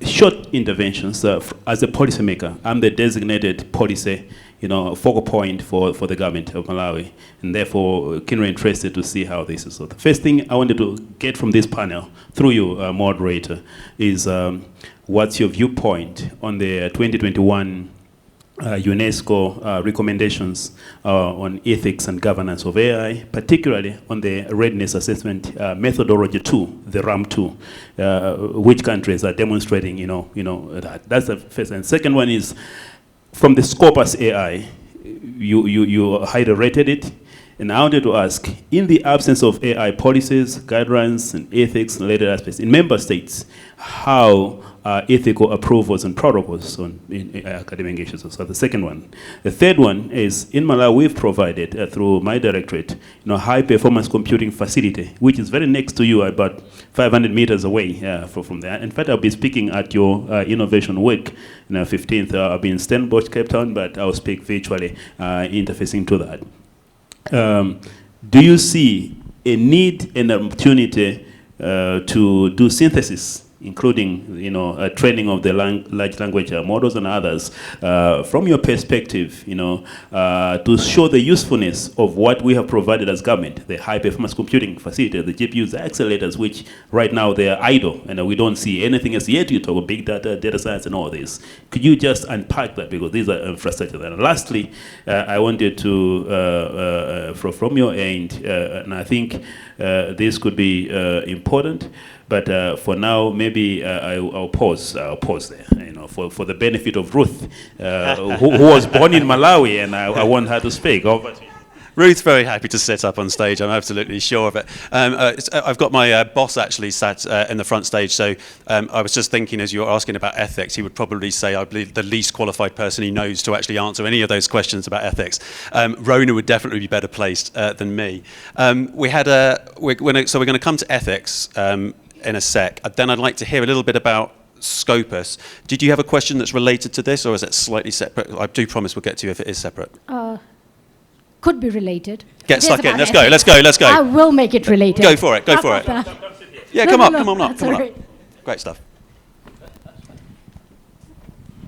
short interventions as a policymaker. I'm the designated policy, focal point for the government of Malawi, and therefore keenly interested to see how this is. So the first thing I wanted to get from this panel, through you, moderator, is what's your viewpoint on the 2021 UNESCO recommendations on ethics and governance of AI, particularly on the readiness assessment methodology 2, the RAM2, which countries are demonstrating, that. That's the first. And second one is, from the Scopus AI, you highly rated it, and I wanted to ask, in the absence of AI policies, guidelines, and ethics and related aspects in member states, how ethical approvals and protocols in academic issues? So the second one. The third one is, in Malawi, we've provided, through my directorate, high-performance computing facility, which is very next to you, about 500 meters away from there. In fact, I'll be speaking at your innovation week, 15th. I'll be in Stellenbosch, Cape Town, but I'll speak virtually, interfacing to that. Do you see a need and opportunity to do synthesis including training of the large language models and others, from your perspective, to show the usefulness of what we have provided as government, the high performance computing facility, the GPUs, the accelerators, which right now they are idle, and we don't see anything as yet. You talk about big data, data science, and all this. Could you just unpack that, because these are infrastructure. And lastly, I wanted to, from your end, and I think this could be important. But for now, maybe I'll pause there, for the benefit of Ruth, who was born in Malawi, and I want her to speak. Over to you. Ruth's very happy to sit up on stage, I'm absolutely sure of it. I've got my boss actually sat in the front stage, so I was just thinking as you were asking about ethics, he would probably say, I believe, the least qualified person he knows to actually answer any of those questions about ethics. Rona would definitely be better placed than me. So we're going to come to ethics in a sec. Then I'd like to hear a little bit about Scopus. Did you have a question that's related to this, or is it slightly separate? I do promise we'll get to you if it is separate. Could be related. Get stuck in. Let's go. I will make it related. Go for it. Yeah, come on up. Great stuff.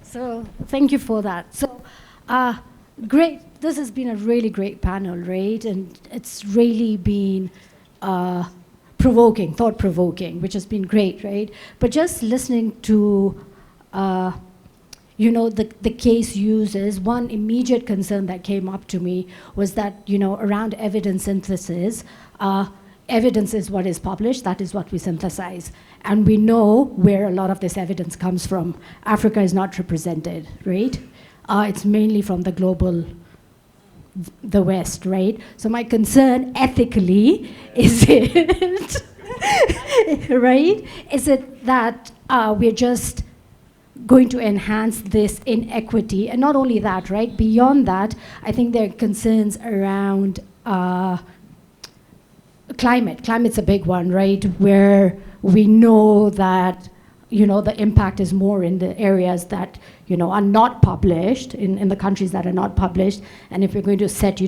So thank you for that. So great. This has been a really great panel, right? And it's really been thought-provoking, which has been great, right? But just listening to the case uses, one immediate concern that came up to me was that, around evidence synthesis, evidence is what is published, that is what we synthesize. And we know where a lot of this evidence comes from. Africa is not represented, right? It's mainly from the West, right? So my concern ethically is right? Is it that we're just going to enhance this inequity? And not only that, right? Beyond that, I think there are concerns around climate. Climate's a big one, right? Where we know that, the impact is more in the areas that, are not published, in the countries that are not published. And if we're going to set,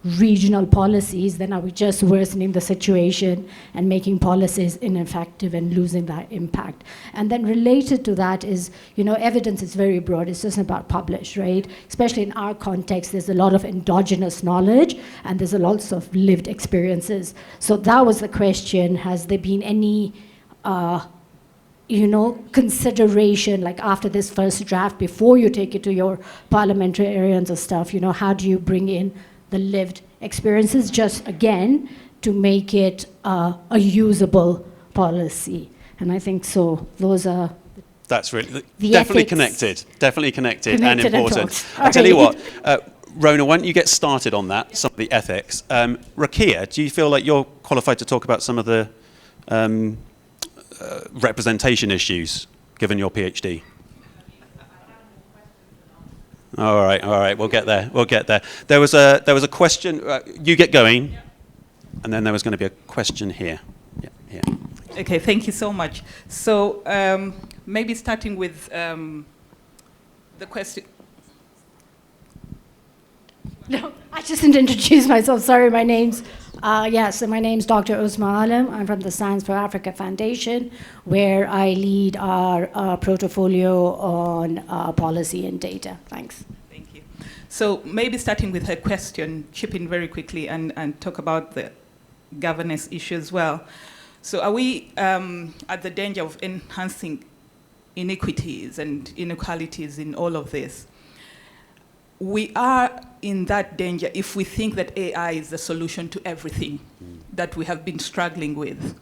regional policies, then are we just worsening the situation and making policies ineffective and losing that impact? And then related to that is, evidence is very broad. It's just about publish, right? Especially in our context, there's a lot of endogenous knowledge and there's a lot of lived experiences. So that was the question. Has there been any consideration, like after this first draft, before you take it to your parliamentarians and stuff, how do you bring in the lived experiences, just again, to make it a usable policy? And I think so. Those are That's really definitely connected and important. I'll tell you what, Rona, why don't you get started on that, some of the ethics. Rakia, do you feel like you're qualified to talk about some of the representation issues, given your PhD? All right, we'll get there. There was a question, you get going, and then there was going to be a question here. Yeah, here. Okay, thank you so much. So maybe starting with the question. No, I just didn't introduce myself. Sorry, my name's so my name's Dr. Usma Alam. I'm from the Science for Africa Foundation, where I lead our portfolio on policy and data. Thanks. Thank you. So maybe starting with her question, chip in very quickly and talk about the governance issue as well. So are we at the danger of enhancing inequities and inequalities in all of this? We are in that danger if we think that AI is the solution to everything that we have been struggling with.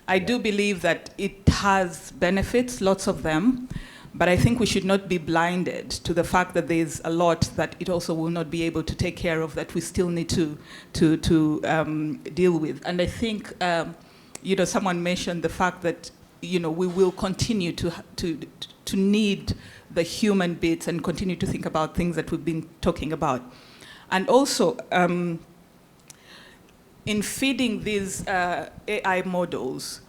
I do believe that it has benefits, lots of them, but I think we should not be blinded to the fact that there's a lot that it also will not be able to take care of, that we still need to deal with. And I think, someone mentioned the fact that, we will continue to need the human bits and continue to think about things that we've been talking about. And also, in feeding these AI models,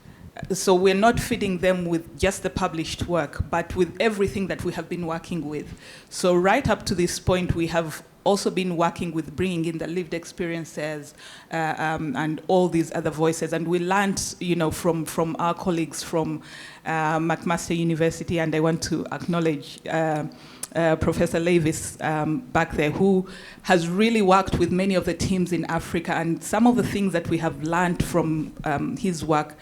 so we're not feeding them with just the published work, but with everything that we have been working with. So right up to this point, we have also been working with bringing in the lived experiences and all these other voices. And we learned, from our colleagues from McMaster University, and I want to acknowledge Professor Levis back there, who has really worked with many of the teams in Africa. And some of the things that we have learned from his work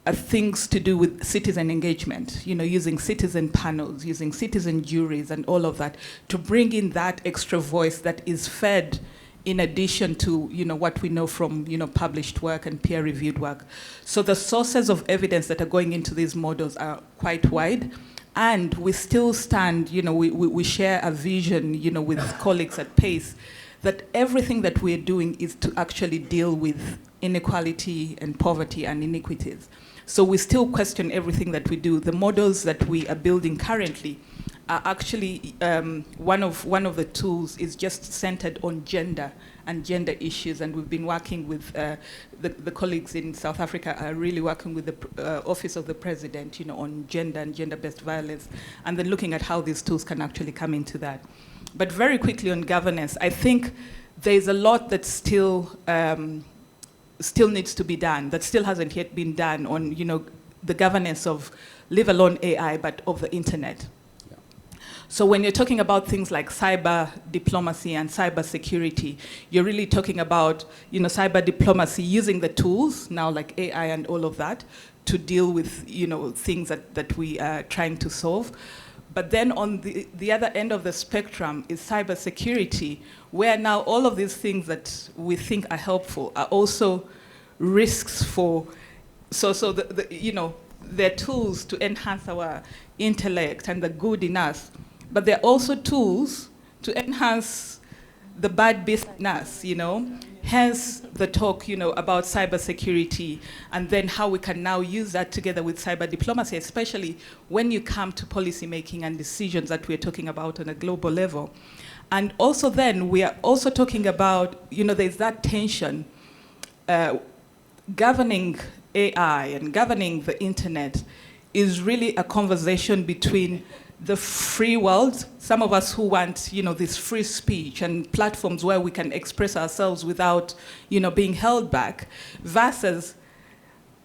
are things to do with citizen engagement, using citizen panels, using citizen juries and all of that, to bring in that extra voice that is fed in addition to what we know from published work and peer-reviewed work. So the sources of evidence that are going into these models are quite wide. And we still stand, we share a vision, with colleagues at PACE, that everything that we're doing is to actually deal with inequality and poverty and inequities. So we still question everything that we do. The models that we are building currently are actually, one of the tools is just centered on gender and gender issues, and we've been working with the colleagues in South Africa are really working with the Office of the President, on gender and gender-based violence, and then looking at how these tools can actually come into that. But very quickly on governance, I think there's a lot that still needs to be done, that still hasn't yet been done on, the governance of, leave alone AI, but of the internet. So when you're talking about things like cyber diplomacy and cyber security, you're really talking about, cyber diplomacy using the tools, now like AI and all of that, to deal with, things that we are trying to solve. But then on the other end of the spectrum is cyber security, where now all of these things that we think are helpful are also risks for, they're tools to enhance our intellect and the good in us. But they're also tools to enhance the bad beast in us, Hence the talk, about cybersecurity, and then how we can now use that together with cyber diplomacy, especially when you come to policy making and decisions that we're talking about on a global level. And also then we are also talking about, there's that tension. Governing AI and governing the internet is really a conversation between the free world, some of us who want, this free speech and platforms where we can express ourselves without, being held back, versus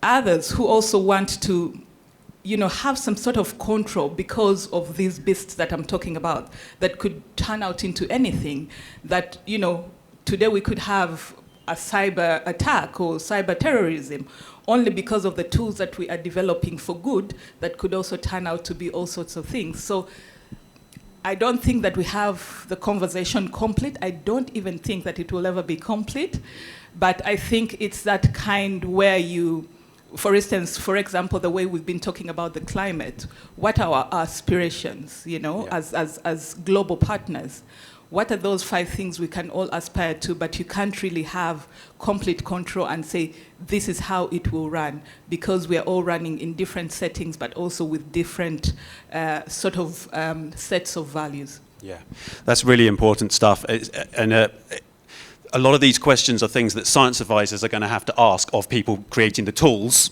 others who also want to, have some sort of control because of these beasts that I'm talking about that could turn out into anything. That, today we could have a cyber attack or cyber terrorism, only because of the tools that we are developing for good that could also turn out to be all sorts of things. So I don't think that we have the conversation complete. I don't even think that it will ever be complete. But I think it's that kind where you, for instance, for example, the way we've been talking about the climate, what are our aspirations, as global partners? What are those 5 things we can all aspire to, but you can't really have complete control and say, this is how it will run, because we are all running in different settings, but also with different sets of values. Yeah, that's really important stuff. And a lot of these questions are things that science advisors are going to have to ask of people creating the tools.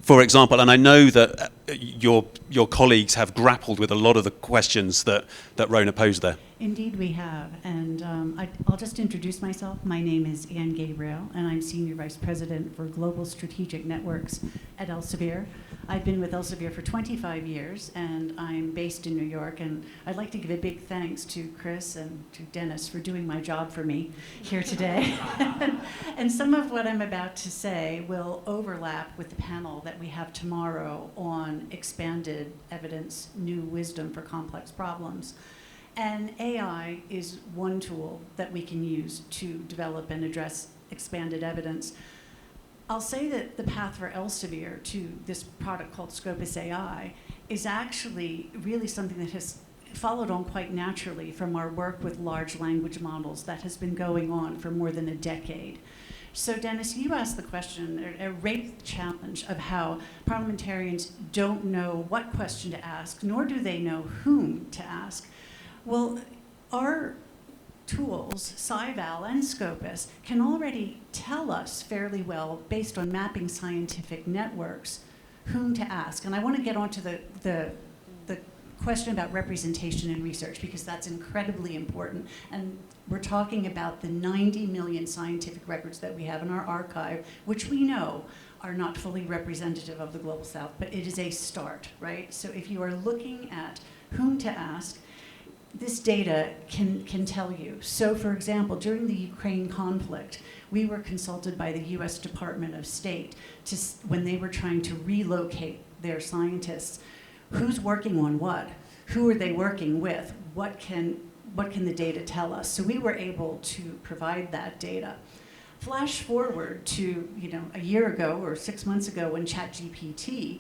For example, and I know that your colleagues have grappled with a lot of the questions that Rona posed there. Indeed we have, and I'll just introduce myself. My name is Anne Gabriel, and I'm Senior Vice President for Global Strategic Networks at Elsevier. I've been with Elsevier for 25 years, and I'm based in New York, and I'd like to give a big thanks to Chris and to Dennis for doing my job for me here today. And some of what I'm about to say will overlap with the panel that we have tomorrow on expanded evidence, new wisdom for complex problems. And AI is one tool that we can use to develop and address expanded evidence. I'll say that the path for Elsevier to this product called Scopus AI is actually really something that has followed on quite naturally from our work with large language models that has been going on for more than a decade. So Dennis, you asked the question, or raised the challenge of how parliamentarians don't know what question to ask, nor do they know whom to ask. Well, our tools, SciVal and Scopus, can already tell us fairly well, based on mapping scientific networks, whom to ask. And I want to get onto the question about representation in research, because that's incredibly important. And we're talking about the 90 million scientific records that we have in our archive, which we know are not fully representative of the Global South, but it is a start, right? So if you are looking at whom to ask, this data can tell you. So for example, during the Ukraine conflict, we were consulted by the US Department of State when they were trying to relocate their scientists. Who's working on what? Who are they working with? What can the data tell us? So we were able to provide that data. Flash forward to a year ago or 6 months ago when ChatGPT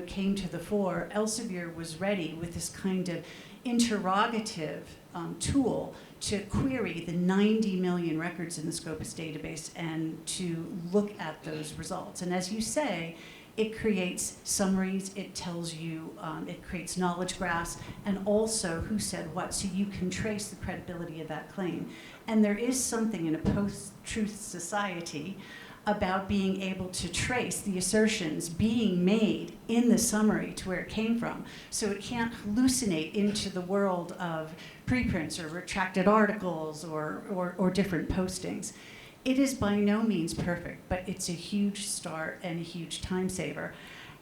came to the fore. Elsevier was ready with this kind of interrogative tool to query the 90 million records in the Scopus database and to look at those results. And as you say, it creates summaries, it tells you, it creates knowledge graphs, and also who said what, so you can trace the credibility of that claim. And there is something in a post-truth society about being able to trace the assertions being made in the summary to where it came from, so it can't hallucinate into the world of preprints or retracted articles or different postings. It is by no means perfect, but it's a huge start and a huge time saver.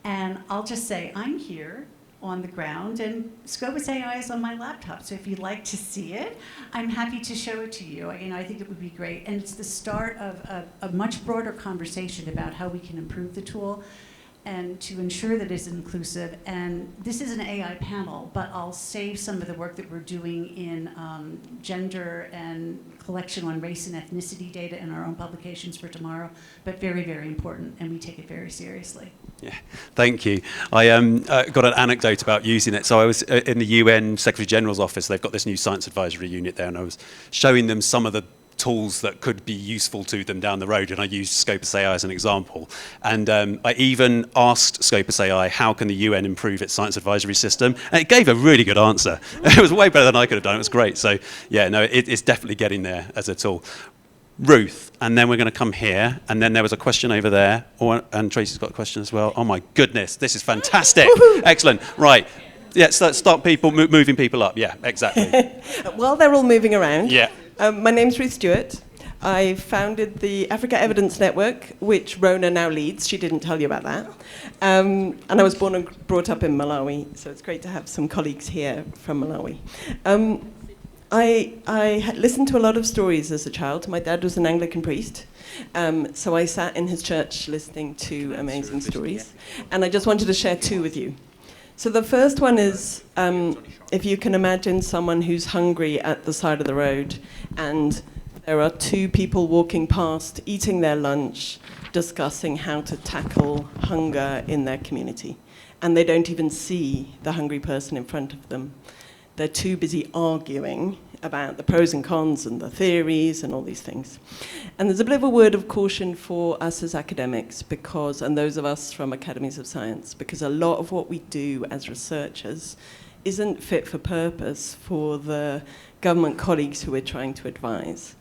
And I'll just say, I'm here on the ground, and Scopus AI is on my laptop, so if you'd like to see it, I'm happy to show it to you. I think it would be great, and it's the start of a much broader conversation about how we can improve the tool and to ensure that it's inclusive. And this is an AI panel, but I'll save some of the work that we're doing in gender and collection on race and ethnicity data in our own publications for tomorrow, but very, very important, and we take it very seriously. Yeah, thank you. I got an anecdote about using it. So I was in the UN Secretary General's office. They've got this new science advisory unit there, and I was showing them some of the tools that could be useful to them down the road, and I used Scopus AI as an example. And I even asked Scopus AI, how can the UN improve its science advisory system? And it gave a really good answer. It was way better than I could have done. It was great. So yeah, no, it's definitely getting there as a tool. Ruth, and then we're going to come here, and then there was a question over there, and Tracy's got a question as well. Oh my goodness, this is fantastic. Excellent. Right. Yeah, so start people, moving people up. Yeah, exactly. While they're all moving around, yeah. My name's Ruth Stewart. I founded the Africa Evidence Network, which Rona now leads. She didn't tell you about that. And I was born and brought up in Malawi, so it's great to have some colleagues here from Malawi. I had listened to a lot of stories as a child. My dad was an Anglican priest, so I sat in his church listening to amazing stories. And I just wanted to share two with you. So the first one is, if you can imagine someone who's hungry at the side of the road, and there are two people walking past, eating their lunch, discussing how to tackle hunger in their community. And they don't even see the hungry person in front of them. They're too busy arguing about the pros and cons and the theories and all these things. And there's a bit of a word of caution for us as academics, and those of us from academies of science, because a lot of what we do as researchers isn't fit for purpose for the government colleagues who we're trying to advise.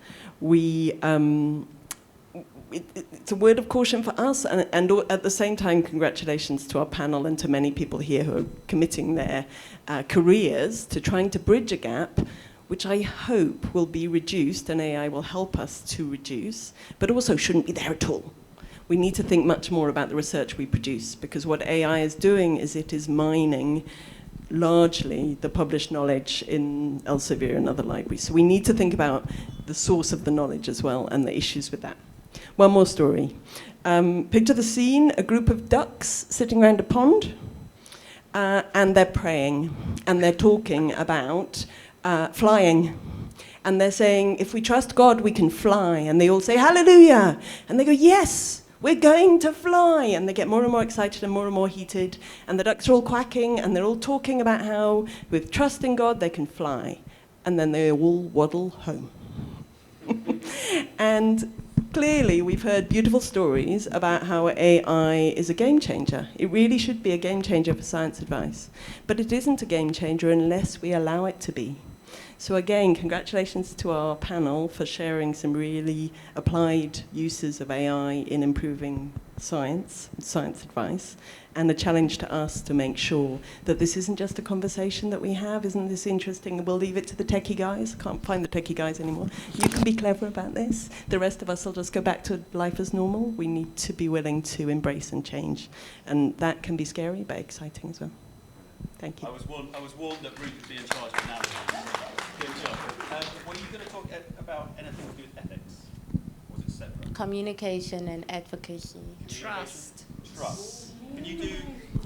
It's a word of caution for us, and at the same time, congratulations to our panel and to many people here who are committing their careers to trying to bridge a gap, which I hope will be reduced, and AI will help us to reduce, but also shouldn't be there at all. We need to think much more about the research we produce, because what AI is doing is it is mining largely the published knowledge in Elsevier and other libraries. So we need to think about the source of the knowledge as well and the issues with that. One more story. Picture the scene, a group of ducks sitting around a pond, and they're praying, and they're talking about flying. And they're saying, if we trust God, we can fly. And they all say, hallelujah. And they go, yes, we're going to fly. And they get more and more excited and more heated. And the ducks are all quacking, and they're all talking about how, with trust in God, they can fly. And then they all waddle home. And clearly, we've heard beautiful stories about how AI is a game changer. It really should be a game changer for science advice. But it isn't a game changer unless we allow it to be. So again, congratulations to our panel for sharing some really applied uses of AI in improving science advice, and a challenge to us to make sure that this isn't just a conversation that we have. Isn't this interesting? We'll leave it to the techie guys. Can't find the techie guys anymore. You can be clever about this. The rest of us will just go back to life as normal. We need to be willing to embrace and change, and that can be scary but exciting as well. Thank you. I was warned that Ruth would be in charge of now. Good job. Were you going to talk about anything to do with ethics? Or was it separate? Communication and advocacy. Trust. Can you do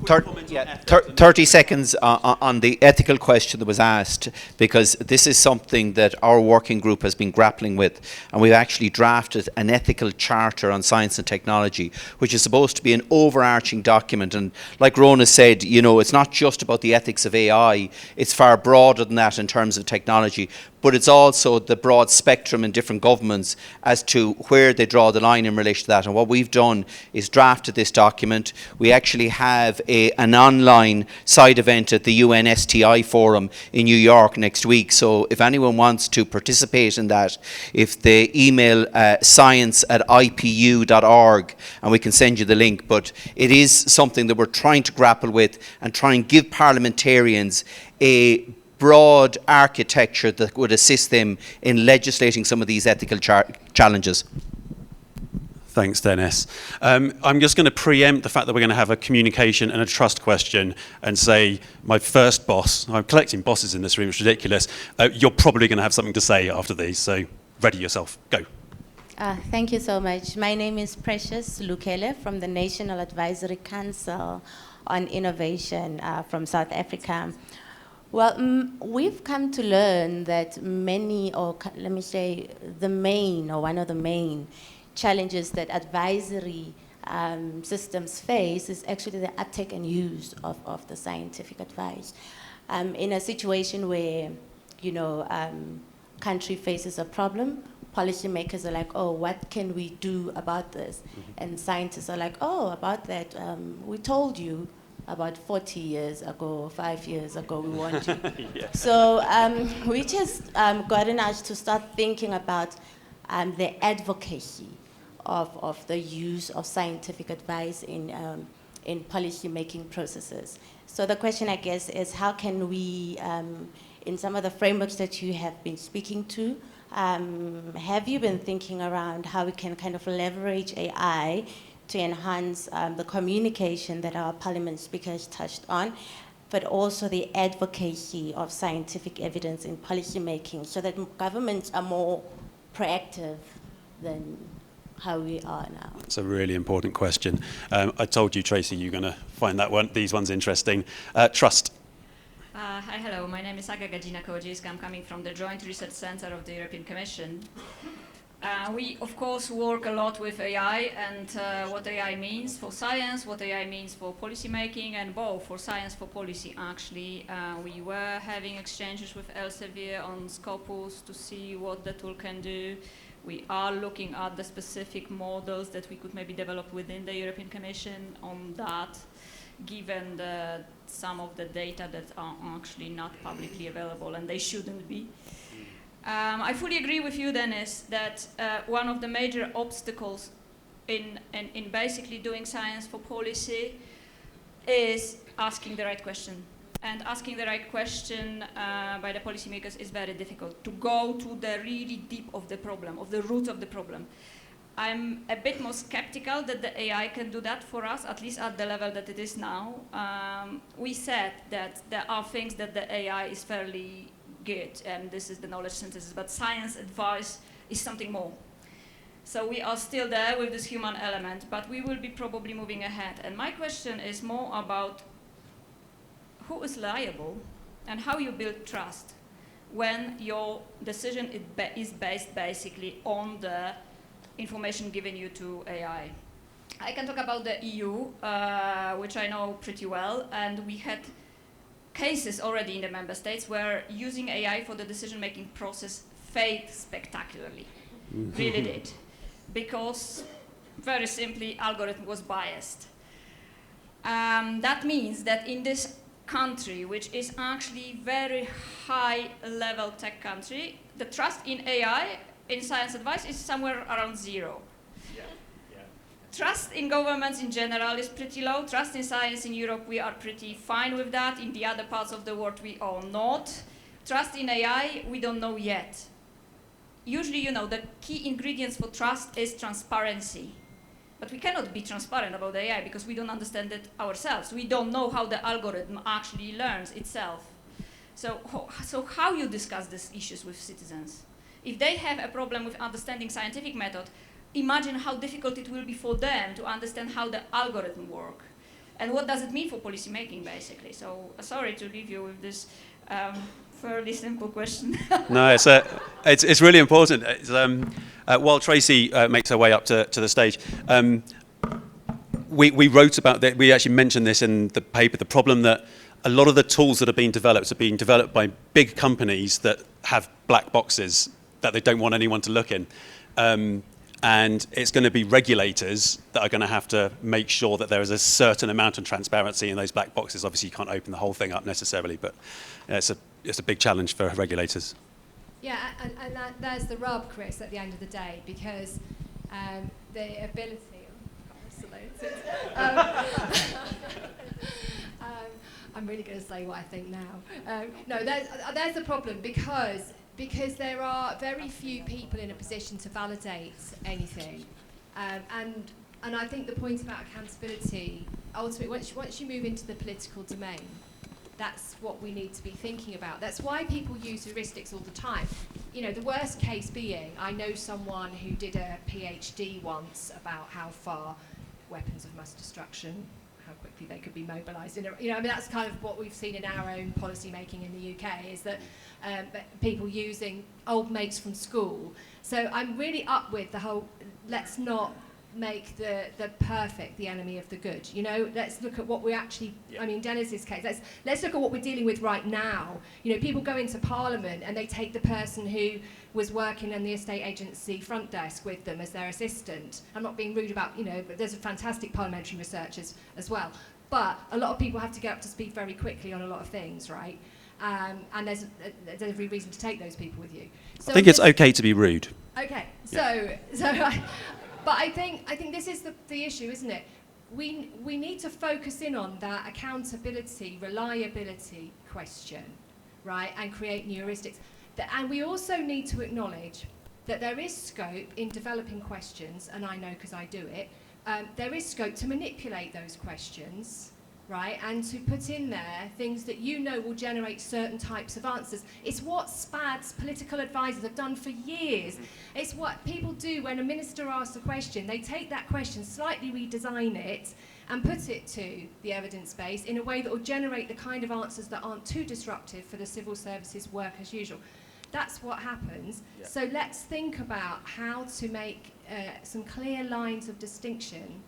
30 seconds on the ethical question that was asked, because this is something that our working group has been grappling with, and we've actually drafted an ethical charter on science and technology, which is supposed to be an overarching document. And like Rona said, you know, it's not just about the ethics of AI, it's far broader than that in terms of technology, but it's also the broad spectrum in different governments as to where they draw the line in relation to that. And what we've done is drafted this document. We actually have an online side event at the UN STI Forum in New York next week. So if anyone wants to participate in that, if they email science@ipu.org, and we can send you the link. But it is something that we're trying to grapple with and try and give parliamentarians a broad architecture that would assist them in legislating some of these ethical challenges. Thanks, Dennis. I'm just going to preempt the fact that we're going to have a communication and a trust question and say my first boss, I'm collecting bosses in this room, it's ridiculous, you're probably going to have something to say after these, so ready yourself, go. Thank you so much. My name is Precious Lukele from the National Advisory Council on Innovation from South Africa. Well, we've come to learn that many, or let me say the main, or one of the main challenges that advisory systems face is actually the uptake and use of the scientific advice. In a situation where, you know, country faces a problem, policymakers are like, oh, what can we do about this? And scientists are like, oh, about that, we told you about 40 years ago, 5 years ago, we want you. Yeah. So we just gotten us to start thinking about the advocacy of the use of scientific advice in policy-making processes. So the question, I guess, is how can we, in some of the frameworks that you have been speaking to, have you been thinking around how we can kind of leverage AI to enhance the communication that our parliament speakers touched on, but also the advocacy of scientific evidence in policy making so that governments are more proactive than how we are now? That's a really important question. I told you, Tracy, you're going to find these ones interesting. Trust. Hi, hello. My name is Aga Gadzina-Kołodziejska. I'm coming from the Joint Research Center of the European Commission. We, of course, work a lot with AI and what AI means for science, what AI means for policy making, and both for science, for policy, actually. We were having exchanges with Elsevier on Scopus to see what the tool can do. We are looking at the specific models that we could maybe develop within the European Commission on that, given some of the data that are actually not publicly available, and they shouldn't be. I fully agree with you, Dennis, that one of the major obstacles in basically doing science for policy is asking the right question. And asking the right question by the policymakers is very difficult, to go to the really deep of the problem, of the root of the problem. I'm a bit more skeptical that the AI can do that for us, at least at the level that it is now. We said that there are things that the AI is fairly good, and this is the knowledge synthesis, but science advice is something more. So we are still there with this human element, but we will be probably moving ahead. And my question is more about who is liable and how you build trust when your decision is based basically on the information given you to AI. I can talk about the EU, which I know pretty well, and we had cases already in the member states where using AI for the decision-making process failed spectacularly, really did, because very simply algorithm was biased. That means that in this country, which is actually very high level tech country, the trust in AI, in science advice, is somewhere around 0. Trust in governments in general is pretty low. Trust in science in Europe, we are pretty fine with that. In the other parts of the world, we are not. Trust in AI, we don't know yet. Usually, you know, the key ingredients for trust is transparency. But we cannot be transparent about AI because we don't understand it ourselves. We don't know how the algorithm actually learns itself. So how you discuss these issues with citizens? If they have a problem with understanding scientific method, imagine how difficult it will be for them to understand how the algorithm works. And what does it mean for policymaking, basically? So sorry to leave you with this fairly simple question. No, it's really important. It's, while Tracy makes her way up to the stage, we wrote about that. We actually mentioned this in the paper. The problem that a lot of the tools that are being developed by big companies that have black boxes that they don't want anyone to look in. And it's going to be regulators that are going to have to make sure that there is a certain amount of transparency in those black boxes. Obviously, you can't open the whole thing up necessarily, but it's a big challenge for regulators. Yeah, and there's the rub, Chris, at the end of the day, because the ability... I'm really going to say what I think now. No, there's the problem, because there are very few people in a position to validate anything. And I think the point about accountability, ultimately, once you move into the political domain, that's what we need to be thinking about. That's why people use heuristics all the time. You know, the worst case being, I know someone who did a PhD once about how far weapons of mass destruction, how quickly they could be mobilised. You know, I mean, that's kind of what we've seen in our own policy making in the UK, is that people using old mates from school. So I'm really up with the whole, let's not make the perfect the enemy of the good. You know, let's look at what we actually, I mean, Dennis's case, let's look at what we're dealing with right now. You know, people go into Parliament and they take the person who was working in the estate agency front desk with them as their assistant. I'm not being rude about, you know, but there's a fantastic parliamentary researchers as well. But a lot of people have to get up to speed very quickly on a lot of things, right? And there's every reason to take those people with you. So I think it's okay to be rude. Okay, Yeah. But I think this is the issue, isn't it? We need to focus in on that accountability, reliability question, right, and create new heuristics. And we also need to acknowledge that there is scope in developing questions, and I know because I do it, there is scope to manipulate those questions, right, and to put in there things that you know will generate certain types of answers. It's what SPAD's political advisors have done for years. It's what people do when a minister asks a question. They take that question, slightly redesign it, and put it to the evidence base in a way that will generate the kind of answers that aren't too disruptive for the civil services work as usual. That's what happens. Yeah. So let's think about how to make some clear lines of distinction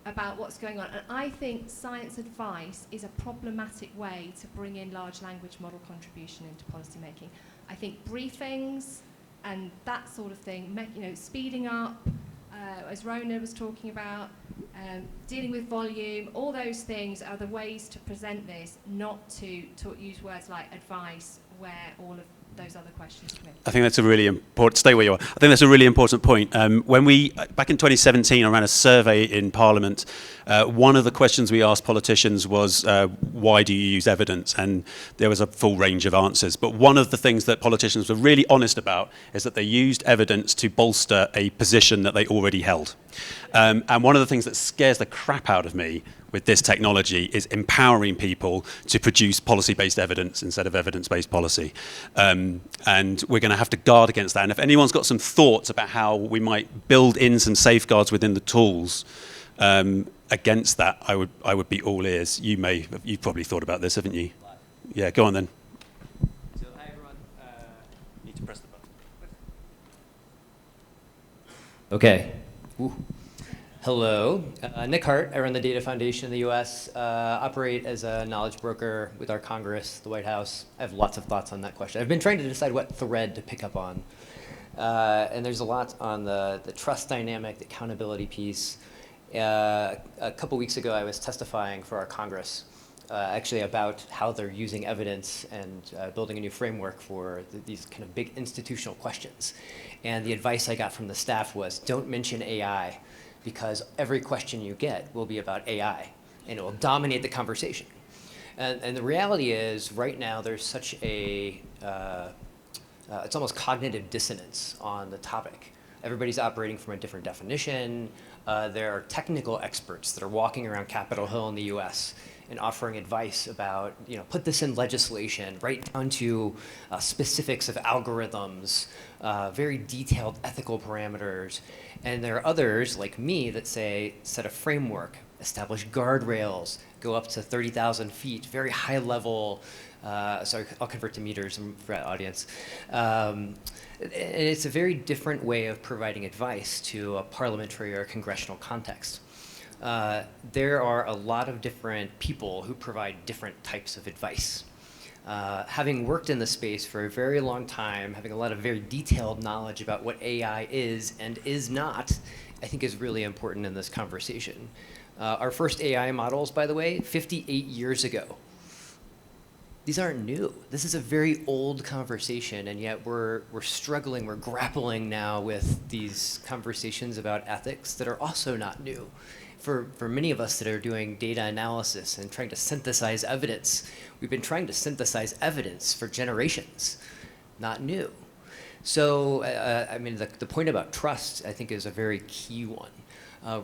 about what's going on. And I think science advice is a problematic way to bring in large language model contribution into policy making. I think briefings and that sort of thing, you know, speeding up, as Rona was talking about, dealing with volume, all those things are the ways to present this, not to use words like advice where all of those other questions come in. I think that's a really important, stay where you are. I think that's a really important point. When we, back in 2017, I ran a survey in Parliament. One of the questions we asked politicians was, why do you use evidence? And there was a full range of answers. But one of the things that politicians were really honest about is that they used evidence to bolster a position that they already held. And one of the things that scares the crap out of me with this technology is empowering people to produce policy-based evidence instead of evidence-based policy. And we're going to have to guard against that. And if anyone's got some thoughts about how we might build in some safeguards within the tools against that, I would be all ears. You've probably thought about this, haven't you? Yeah, go on then. So hi everyone. Need to press the button. Okay. Ooh. Hello, Nick Hart. I run the Data Foundation in the US, operate as a knowledge broker with our Congress, the White House. I have lots of thoughts on that question. I've been trying to decide what thread to pick up on. And there's a lot on the trust dynamic, the accountability piece. A couple weeks ago, I was testifying for our Congress actually about how they're using evidence and building a new framework for these kind of big institutional questions. And the advice I got from the staff was, don't mention AI, because every question you get will be about AI, and it will dominate the conversation. And the reality is, right now, there's such a, it's almost cognitive dissonance on the topic. Everybody's operating from a different definition. There are technical experts that are walking around Capitol Hill in the US and offering advice about, put this in legislation, right down to specifics of algorithms, very detailed ethical parameters. And there are others, like me, that say, set a framework, establish guardrails, go up to 30,000 feet, very high level, sorry, I'll convert to meters for that audience. And it's a very different way of providing advice to a parliamentary or congressional context. There are a lot of different people who provide different types of advice. Having worked in the space for a very long time, having a lot of very detailed knowledge about what AI is and is not, I think is really important in this conversation. Our first AI models, by the way, 58 years ago. These aren't new. This is a very old conversation, and yet we're struggling, we're grappling now with these conversations about ethics that are also not new. For many of us that are doing data analysis and trying to synthesize evidence, we've been trying to synthesize evidence for generations, not new. So, I mean, the point about trust, I think, is a very key one.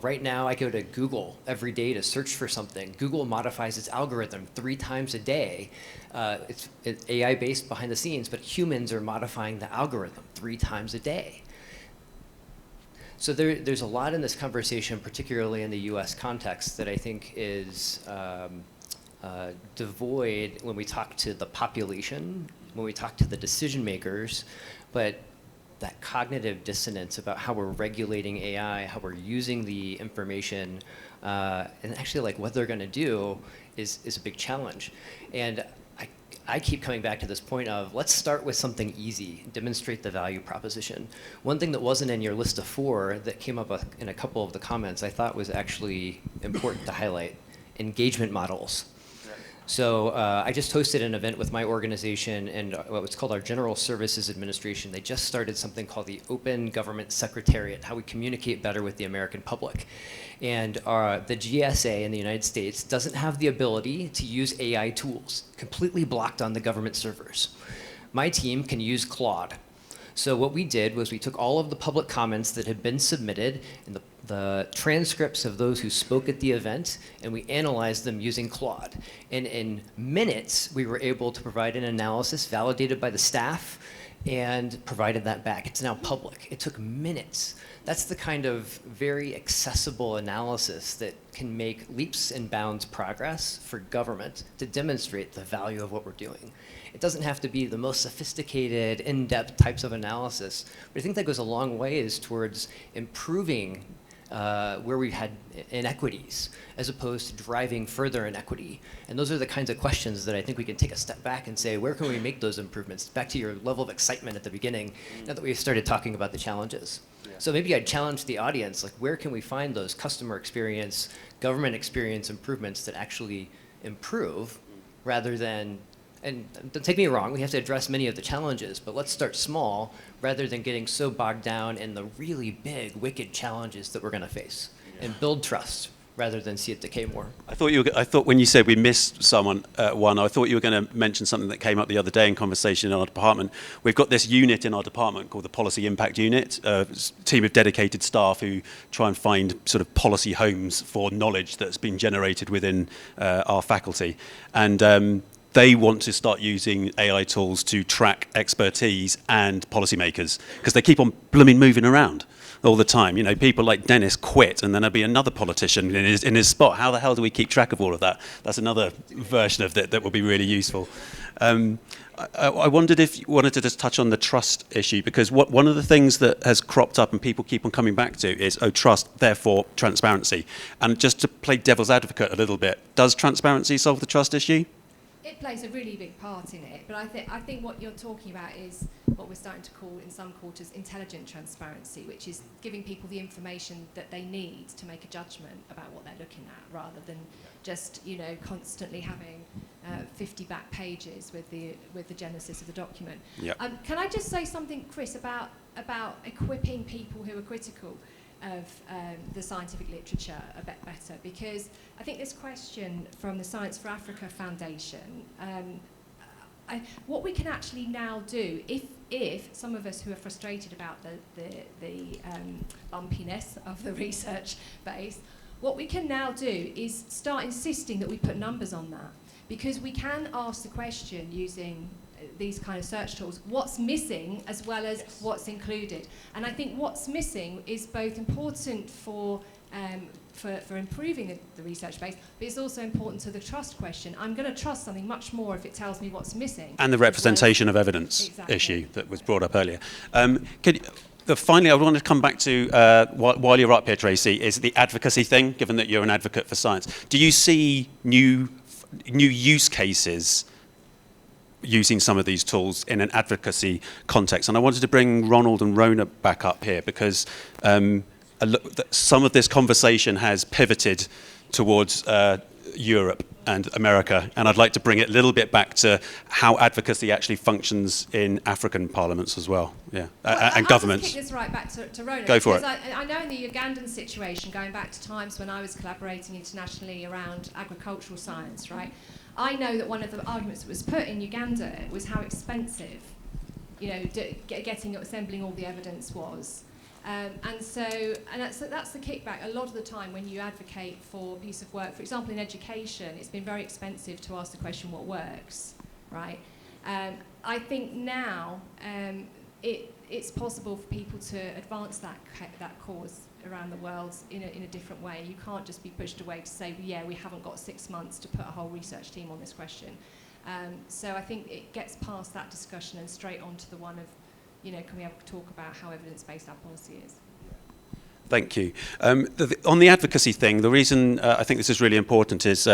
Right now, I go to Google every day to search for something. Google modifies its algorithm 3 times a day. It's AI-based behind the scenes, but humans are modifying the algorithm 3 times a day. So there's a lot in this conversation, particularly in the US context, that I think is devoid when we talk to the population, when we talk to the decision makers, but that cognitive dissonance about how we're regulating AI, how we're using the information, and actually like what they're gonna do is a big challenge. And I keep coming back to this point of, let's start with something easy, demonstrate the value proposition. One thing that wasn't in your list of 4 that came up in a couple of the comments I thought was actually important to highlight, engagement models. So I just hosted an event with my organization and what's called our General Services Administration. They just started something called the Open Government Secretariat, how we communicate better with the American public. And the GSA in the United States doesn't have the ability to use AI tools, completely blocked on the government servers. My team can use Claude. So what we did was we took all of the public comments that had been submitted and the transcripts of those who spoke at the event, and we analyzed them using Claude. And in minutes, we were able to provide an analysis validated by the staff and provided that back. It's now public. It took minutes. That's the kind of very accessible analysis that can make leaps and bounds progress for government to demonstrate the value of what we're doing. It doesn't have to be the most sophisticated, in-depth types of analysis, but I think that goes a long ways towards improving where we've had inequities, as opposed to driving further inequity. And those are the kinds of questions that I think we can take a step back and say, where can we make those improvements? Back to your level of excitement at the beginning, now that we've started talking about the challenges. Yeah. So maybe I'd challenge the audience, like where can we find those customer experience, government experience improvements that actually improve, rather than, and don't take me wrong, we have to address many of the challenges, but let's start small rather than getting so bogged down in the really big, wicked challenges that we're going to face, and build trust rather than see it decay more. I thought when you said we missed someone, I thought you were going to mention something that came up the other day in conversation in our department. We've got this unit in our department called the Policy Impact Unit, a team of dedicated staff who try and find sort of policy homes for knowledge that's been generated within our faculty. And they want to start using AI tools to track expertise and policymakers, because they keep on blooming moving around all the time. You know, people like Dennis quit, and then there'll be another politician in his spot. How the hell do we keep track of all of that? That's another version of that will be really useful. I wondered if you wanted to just touch on the trust issue, because one of the things that has cropped up and people keep on coming back to is, trust, therefore transparency. And just to play devil's advocate a little bit, does transparency solve the trust issue? it plays a really big part in it, but I think what you're talking about is what we're starting to call in some quarters intelligent transparency, which is giving people the information that they need to make a judgment about what they're looking at, rather than just, you know, constantly having 50 back pages with the genesis of the document. Yep. Can I just say something, Chris, about equipping people who are critical of the scientific literature a bit better? Because I think this question from the Science for Africa Foundation, what we can actually now do, if some of us who are frustrated about the bumpiness of the research base, what we can now do is start insisting that we put numbers on that, because we can ask the question using these kind of search tools, what's missing as well as what's included. And I think what's missing is both important for improving the research base, but it's also important to the trust question. I'm going to trust something much more if it tells me what's missing. And the representation of evidence issue that was brought up earlier. Finally, I want to come back to, while you're up here, Tracy, is the advocacy thing, given that you're an advocate for science. Do you see new use cases using some of these tools in an advocacy context? And I wanted to bring Ronald and Rona back up here, because some of this conversation has pivoted towards Europe and America, and I'd like to bring it a little bit back to how advocacy actually functions in African parliaments as well, and governments. I'll just kick this right back to Rona. Go for it. I know in the Ugandan situation, going back to times when I was collaborating internationally around agricultural science, right? I know that one of the arguments that was put in Uganda was how expensive, you know, assembling all the evidence was. And that's the kickback. A lot of the time when you advocate for a piece of work, for example in education, it's been very expensive to ask the question what works, right? I think now it's possible for people to advance that cause around the world in a different way. You can't just be pushed away to say, well, yeah, we haven't got 6 months to put a whole research team on this question. So I think it gets past that discussion and straight on to the one of, you know, can we have a talk about how evidence-based our policy is? Thank you. On the advocacy thing, the reason I think this is really important is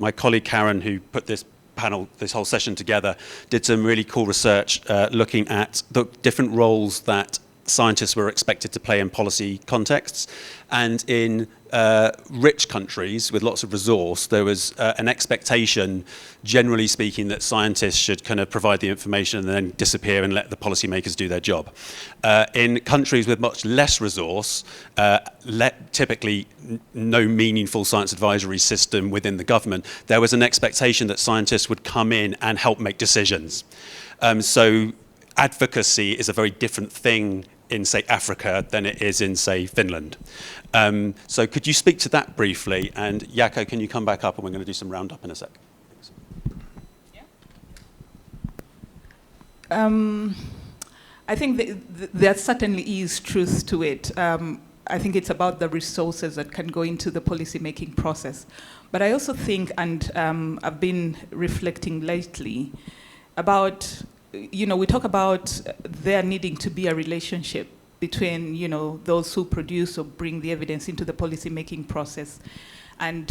my colleague Karen, who put this whole session together, did some really cool research looking at the different roles that scientists were expected to play in policy contexts. And in rich countries with lots of resource, there was an expectation, generally speaking, that scientists should kind of provide the information and then disappear and let the policymakers do their job. In countries with much less resource, typically no meaningful science advisory system within the government, there was an expectation that scientists would come in and help make decisions. So advocacy is a very different thing in, say, Africa than it is in, say, Finland. So could you speak to that briefly? And Jaakko, can you come back up, and we're going to do some roundup in a sec. I think there certainly is truth to it. I think it's about the resources that can go into the policy-making process. But I also think, and I've been reflecting lately, about, you know, we talk about there needing to be a relationship between, you know, those who produce or bring the evidence into the policy-making process and,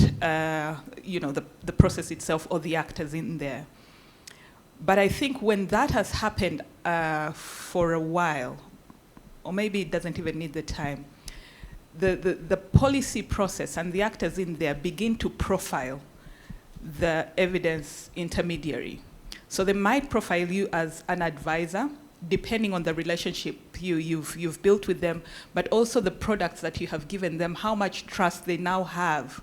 you know, the process itself or the actors in there. But I think when that has happened for a while, or maybe it doesn't even need the time, the policy process and the actors in there begin to profile the evidence intermediary. So they might profile you as an advisor, depending on the relationship you've built with them, but also the products that you have given them, how much trust they now have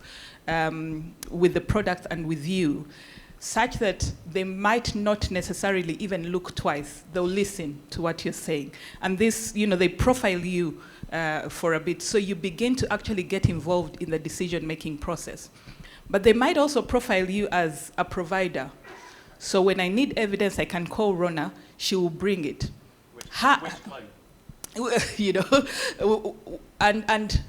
with the product and with you, such that they might not necessarily even look twice. They'll listen to what you're saying. And this, you know, they profile you for a bit, so you begin to actually get involved in the decision-making process. But they might also profile you as a provider. So when I need evidence, I can call Rona, she will bring it. You know, and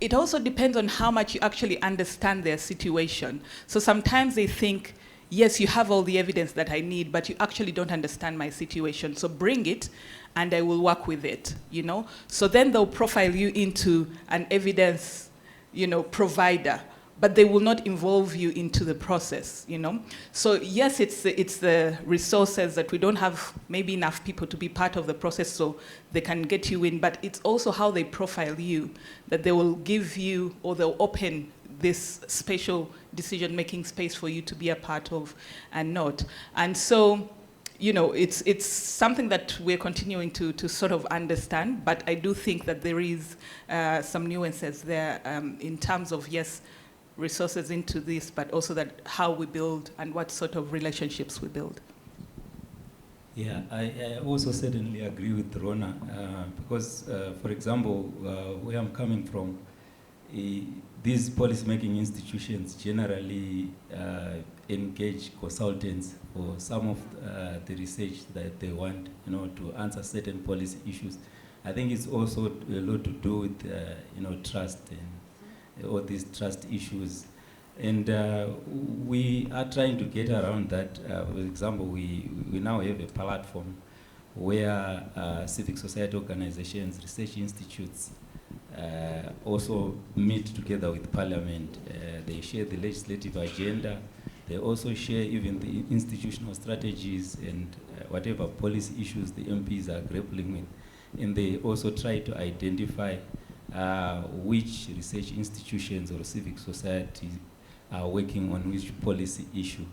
it also depends on how much you actually understand their situation. So sometimes they think, yes, you have all the evidence that I need, but you actually don't understand my situation. So bring it, and I will work with it, you know? So then they'll profile you into an evidence, you know, provider, but they will not involve you into the process, you know? So yes, it's the resources that we don't have maybe enough people to be part of the process so they can get you in, but it's also how they profile you, that they will give you, or they'll open this special decision-making space for you to be a part of and not. And so, you know, it's something that we're continuing to sort of understand, but I do think that there is some nuances there in terms of, yes, resources into this, but also that how we build and what sort of relationships we build. Yeah, I also certainly agree with Rona, because, for example, where I'm coming from, these policymaking institutions generally engage consultants for some of the research that they want, you know, to answer certain policy issues. I think it's also a lot to do with, you know, trust and all these trust issues. And we are trying to get around that. For example, we now have a platform where civic society organizations, research institutes, also meet together with Parliament. They share the legislative agenda. They also share even the institutional strategies and whatever policy issues the MPs are grappling with. And they also try to identify which research institutions or civic society are working on which policy issue,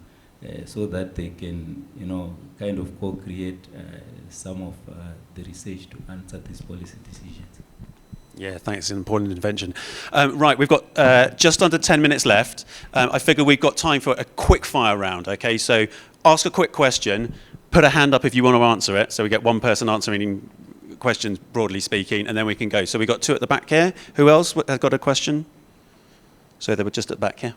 so that they can, you know, kind of co-create some of the research to answer these policy decisions. Yeah, thanks. It's an important intervention. Right, we've got just under 10 minutes left. I figure we've got time for a quick fire round, okay? So ask a quick question, put a hand up if you want to answer it, so we get one person answering questions, broadly speaking, and then we can go. So we've got two at the back here. Who else has got a question? So they were just at the back here.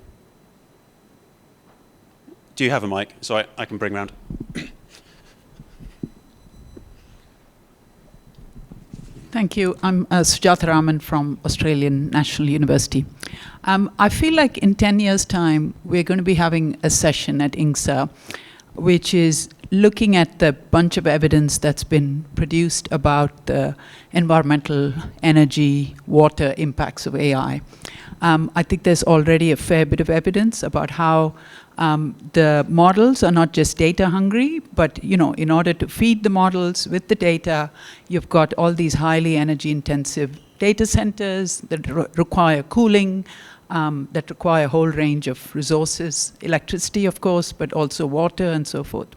Do you have a mic? Sorry, I can bring round. Thank you. I'm Sujatha Raman from Australian National University. I feel like in 10 years' time, we're going to be having a session at INGSA, which is looking at the bunch of evidence that's been produced about the environmental, energy, water impacts of AI. I think there's already a fair bit of evidence about how the models are not just data hungry, but, you know, in order to feed the models with the data, you've got all these highly energy intensive data centers that require cooling, that require a whole range of resources, electricity, of course, but also water and so forth.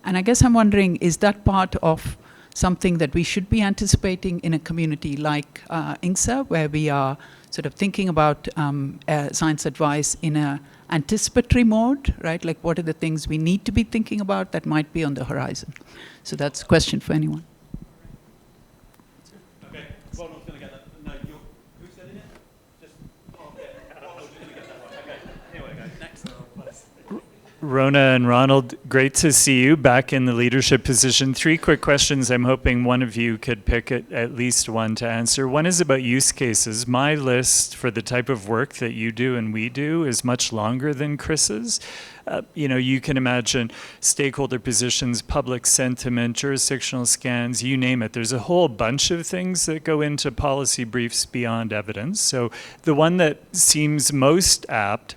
And I guess I'm wondering, is that part of something that we should be anticipating in a community like INGSA, where we are sort of thinking about science advice in a anticipatory mode, right? Like, what are the things we need to be thinking about that might be on the horizon? So that's a question for anyone. Okay, Ronald's going to get that. No, who said it? Just, oh, yeah. Ronald's going to get that one. Okay, here we go. Next. Rona and Ronald, great to see you back in the leadership position. 3 quick questions. I'm hoping one of you could pick at least one to answer. One is about use cases. My list for the type of work that you do and we do is much longer than Chris's. You know, you can imagine stakeholder positions, public sentiment, jurisdictional scans, you name it. There's a whole bunch of things that go into policy briefs beyond evidence. So the one that seems most apt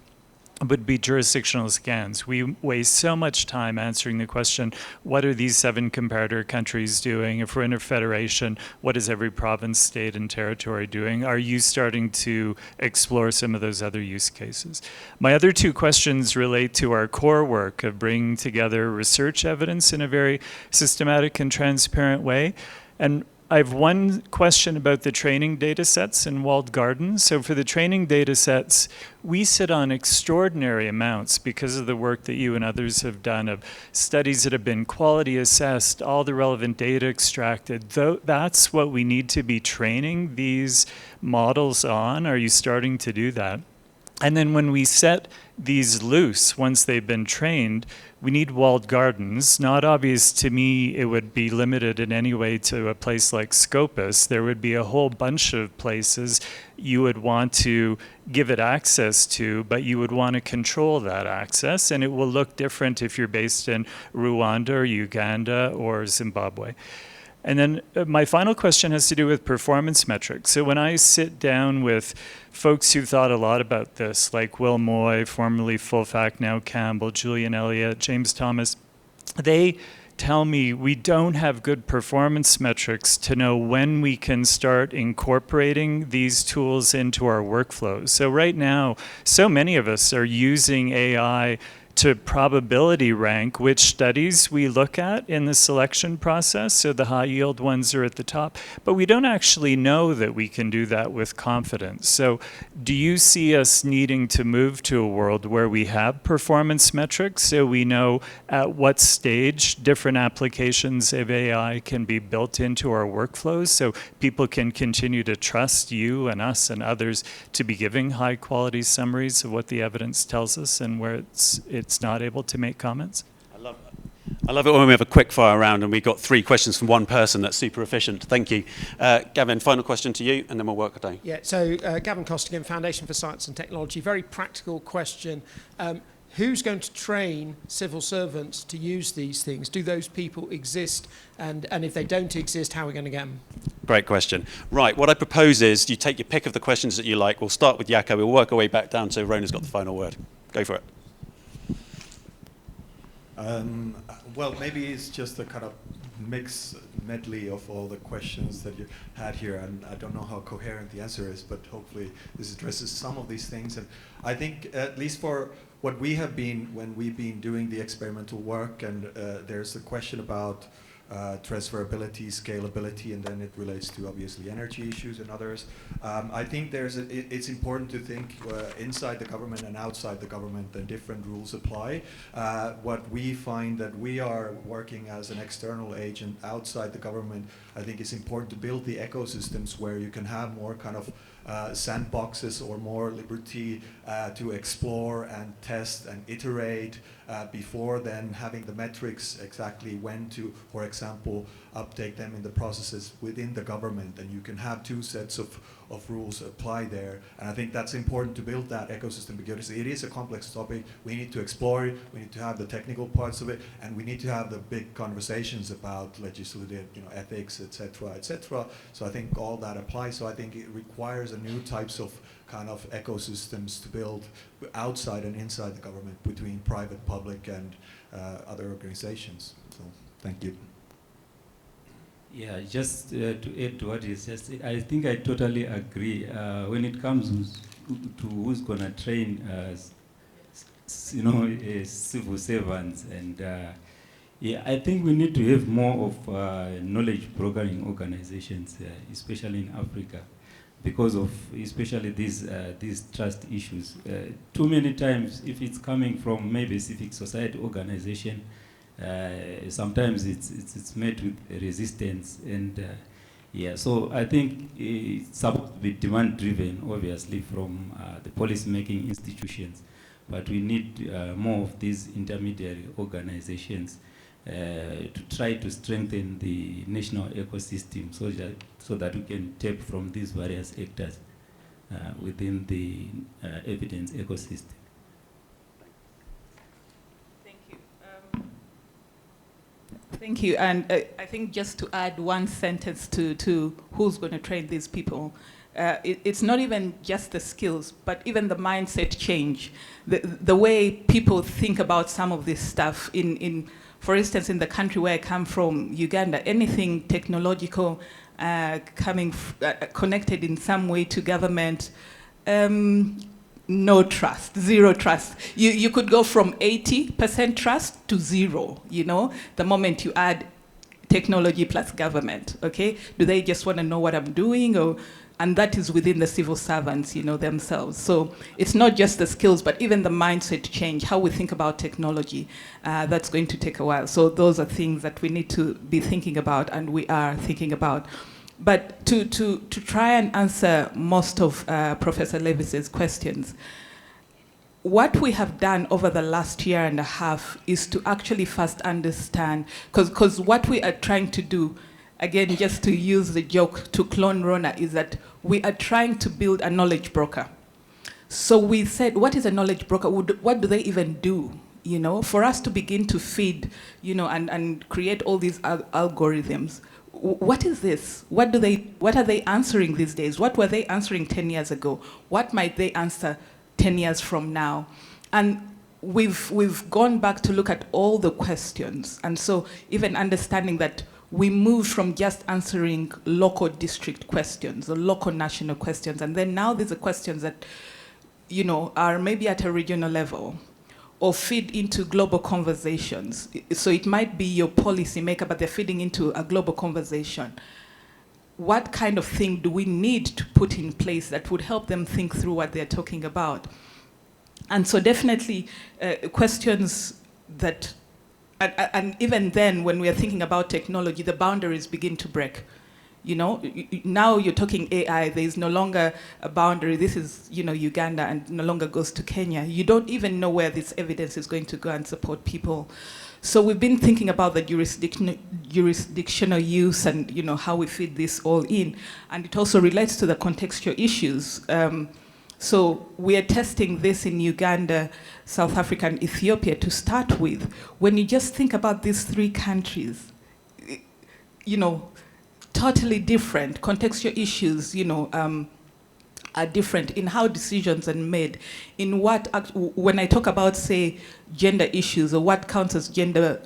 would be jurisdictional scans. We waste so much time answering the question, what are these 7 comparator countries doing? If we're in a federation, what is every province, state, and territory doing? Are you starting to explore some of those other use cases? My other 2 questions relate to our core work of bringing together research evidence in a very systematic and transparent way. And I have one question about the training data sets in walled gardens. So for the training data sets, we sit on extraordinary amounts because of the work that you and others have done of studies that have been quality assessed, all the relevant data extracted. That's what we need to be training these models on. Are you starting to do that? And then when we set these loose, once they've been trained, we need walled gardens. Not obvious to me it would be limited in any way to a place like Scopus. There would be a whole bunch of places you would want to give it access to, but you would want to control that access, and it will look different if you're based in Rwanda or Uganda or Zimbabwe. And then my final question has to do with performance metrics. So when I sit down with folks who thought a lot about this, like Will Moy, formerly Fulfac, now Campbell, Julian Elliott, James Thomas, they tell me we don't have good performance metrics to know when we can start incorporating these tools into our workflows. So right now, so many of us are using AI to probability rank which studies we look at in the selection process, so the high yield ones are at the top, but we don't actually know that we can do that with confidence. So do you see us needing to move to a world where we have performance metrics so we know at what stage different applications of AI can be built into our workflows so people can continue to trust you and us and others to be giving high quality summaries of what the evidence tells us and where it's not able to make comments? I love it when we have a quick fire round and we've got 3 questions from one person. That's super efficient. Thank you. Gavin, final question to you, and then we'll work a day. Yeah, so Gavin Costigan, Foundation for Science and Technology. Very practical question. Who's going to train civil servants to use these things? Do those people exist? And if they don't exist, how are we going to get them? Great question. Right, what I propose is you take your pick of the questions that you like. We'll start with Jaco. We'll work our way back down so Rona's got the final word. Go for it. Well, maybe it's just a kind of medley of all the questions that you had here, and I don't know how coherent the answer is, but hopefully this addresses some of these things. And I think, at least for what we have been, when we've been doing the experimental work, and there's a question about transferability, scalability, and then it relates to obviously energy issues and others. I think it's important to think inside the government and outside the government, and different rules apply. What we find that we are working as an external agent outside the government, I think it's important to build the ecosystems where you can have more kind of sandboxes or more liberty to explore and test and iterate before then having the metrics exactly when to, for example, uptake them in the processes within the government, and you can have 2 sets of rules apply there. And I think that's important to build that ecosystem, because it is a complex topic. We need to explore it, we need to have the technical parts of it, and we need to have the big conversations about legislative, ethics, etc., etc. So I think all that applies. So I think it requires a new types of kind of ecosystems to build outside and inside the government, between private, public, and other organizations. So thank you. Yeah, just to add to what he says, I think I totally agree. When it comes to who's going to train, civil servants, and yeah, I think we need to have more of knowledge brokering organizations, especially in Africa, because of especially these trust issues. Too many times, if it's coming from maybe a civic society organization, sometimes it's met with resistance, and yeah, so I think it's supposed to be demand driven, obviously, from the policy making institutions, but we need more of these intermediary organizations to try to strengthen the national ecosystem so that we can tap from these various actors within the evidence ecosystem. Thank you. And I think just to add one sentence to who's going to train these people, it's not even just the skills, but even the mindset change. The way people think about some of this stuff for instance, in the country where I come from, Uganda, anything technological connected in some way to government, no trust, 0 trust. You could go from 80% trust to 0, the moment you add technology plus government, okay? Do they just want to know what I'm doing? And that is within the civil servants, themselves. So it's not just the skills, but even the mindset change, how we think about technology, that's going to take a while. So those are things that we need to be thinking about, and we are thinking about. But to try and answer most of Professor Levis's questions, what we have done over the last year and a half is to actually first understand, because what we are trying to do, again, just to use the joke to clone Rona, is that we are trying to build a knowledge broker. So we said, what is a knowledge broker? What do they even do? For us to begin to feed, and create all these algorithms, what is this? What are they answering these days? What were they answering 10 years ago? What might they answer 10 years from now? And we've gone back to look at all the questions. And so even understanding that we moved from just answering local district questions or local national questions, and then now these are questions that, are maybe at a regional level or feed into global conversations. So it might be your policymaker, but they're feeding into a global conversation. What kind of thing do we need to put in place that would help them think through what they're talking about? And so definitely questions that, and even then when we are thinking about technology, the boundaries begin to break. Now you're talking AI, there is no longer a boundary. This is, Uganda and no longer goes to Kenya. You don't even know where this evidence is going to go and support people. So we've been thinking about the jurisdictional use and, how we fit this all in. And it also relates to the contextual issues. So we are testing this in Uganda, South Africa, and Ethiopia to start with. When you just think about these three countries, totally different contextual issues, are different in how decisions are made. In what, when I talk about, say, gender issues or what counts as gender,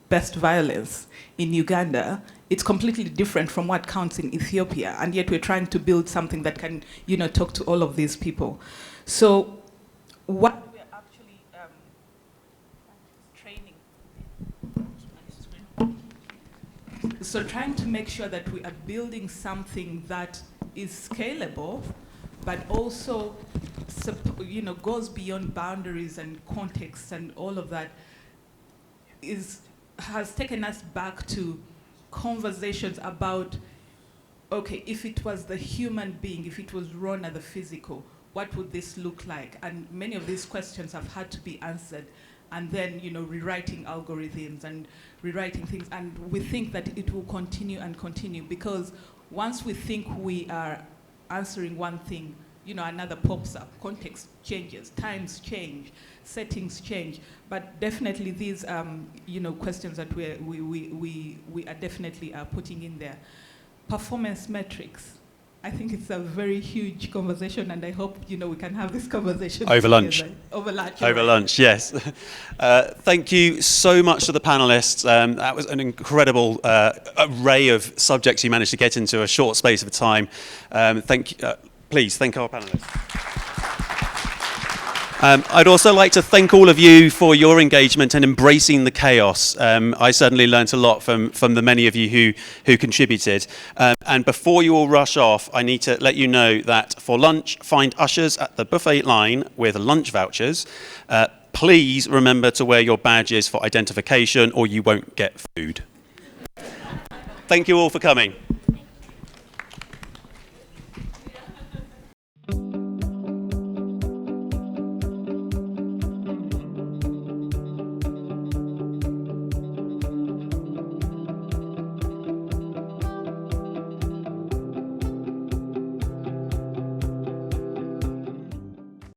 based violence in Uganda, it's completely different from what counts in Ethiopia, and yet we're trying to build something that can, talk to all of these people. So what we're actually training, so trying to make sure that we are building something that is scalable, but also, goes beyond boundaries and contexts and all of that, has taken us back to conversations about, okay, if it was the human being, if it was Rona the physical, what would this look like? And many of these questions have had to be answered, and then, rewriting algorithms and rewriting things. And we think that it will continue and continue, because once we think we are answering one thing, another pops up, context changes, times change, settings change. But definitely these, questions that we are definitely putting in there. Performance metrics. I think it's a very huge conversation, and I hope, we can have this conversation over lunch. Over lunch. Over lunch, yes. Thank you so much to the panelists. That was an incredible array of subjects you managed to get into a short space of time. Thank you. Please thank our panelists. I'd also like to thank all of you for your engagement and embracing the chaos. I certainly learnt a lot from the many of you who contributed. And before you all rush off, I need to let you know that for lunch, find ushers at the buffet line with lunch vouchers. Please remember to wear your badges for identification, or you won't get food. Thank you all for coming.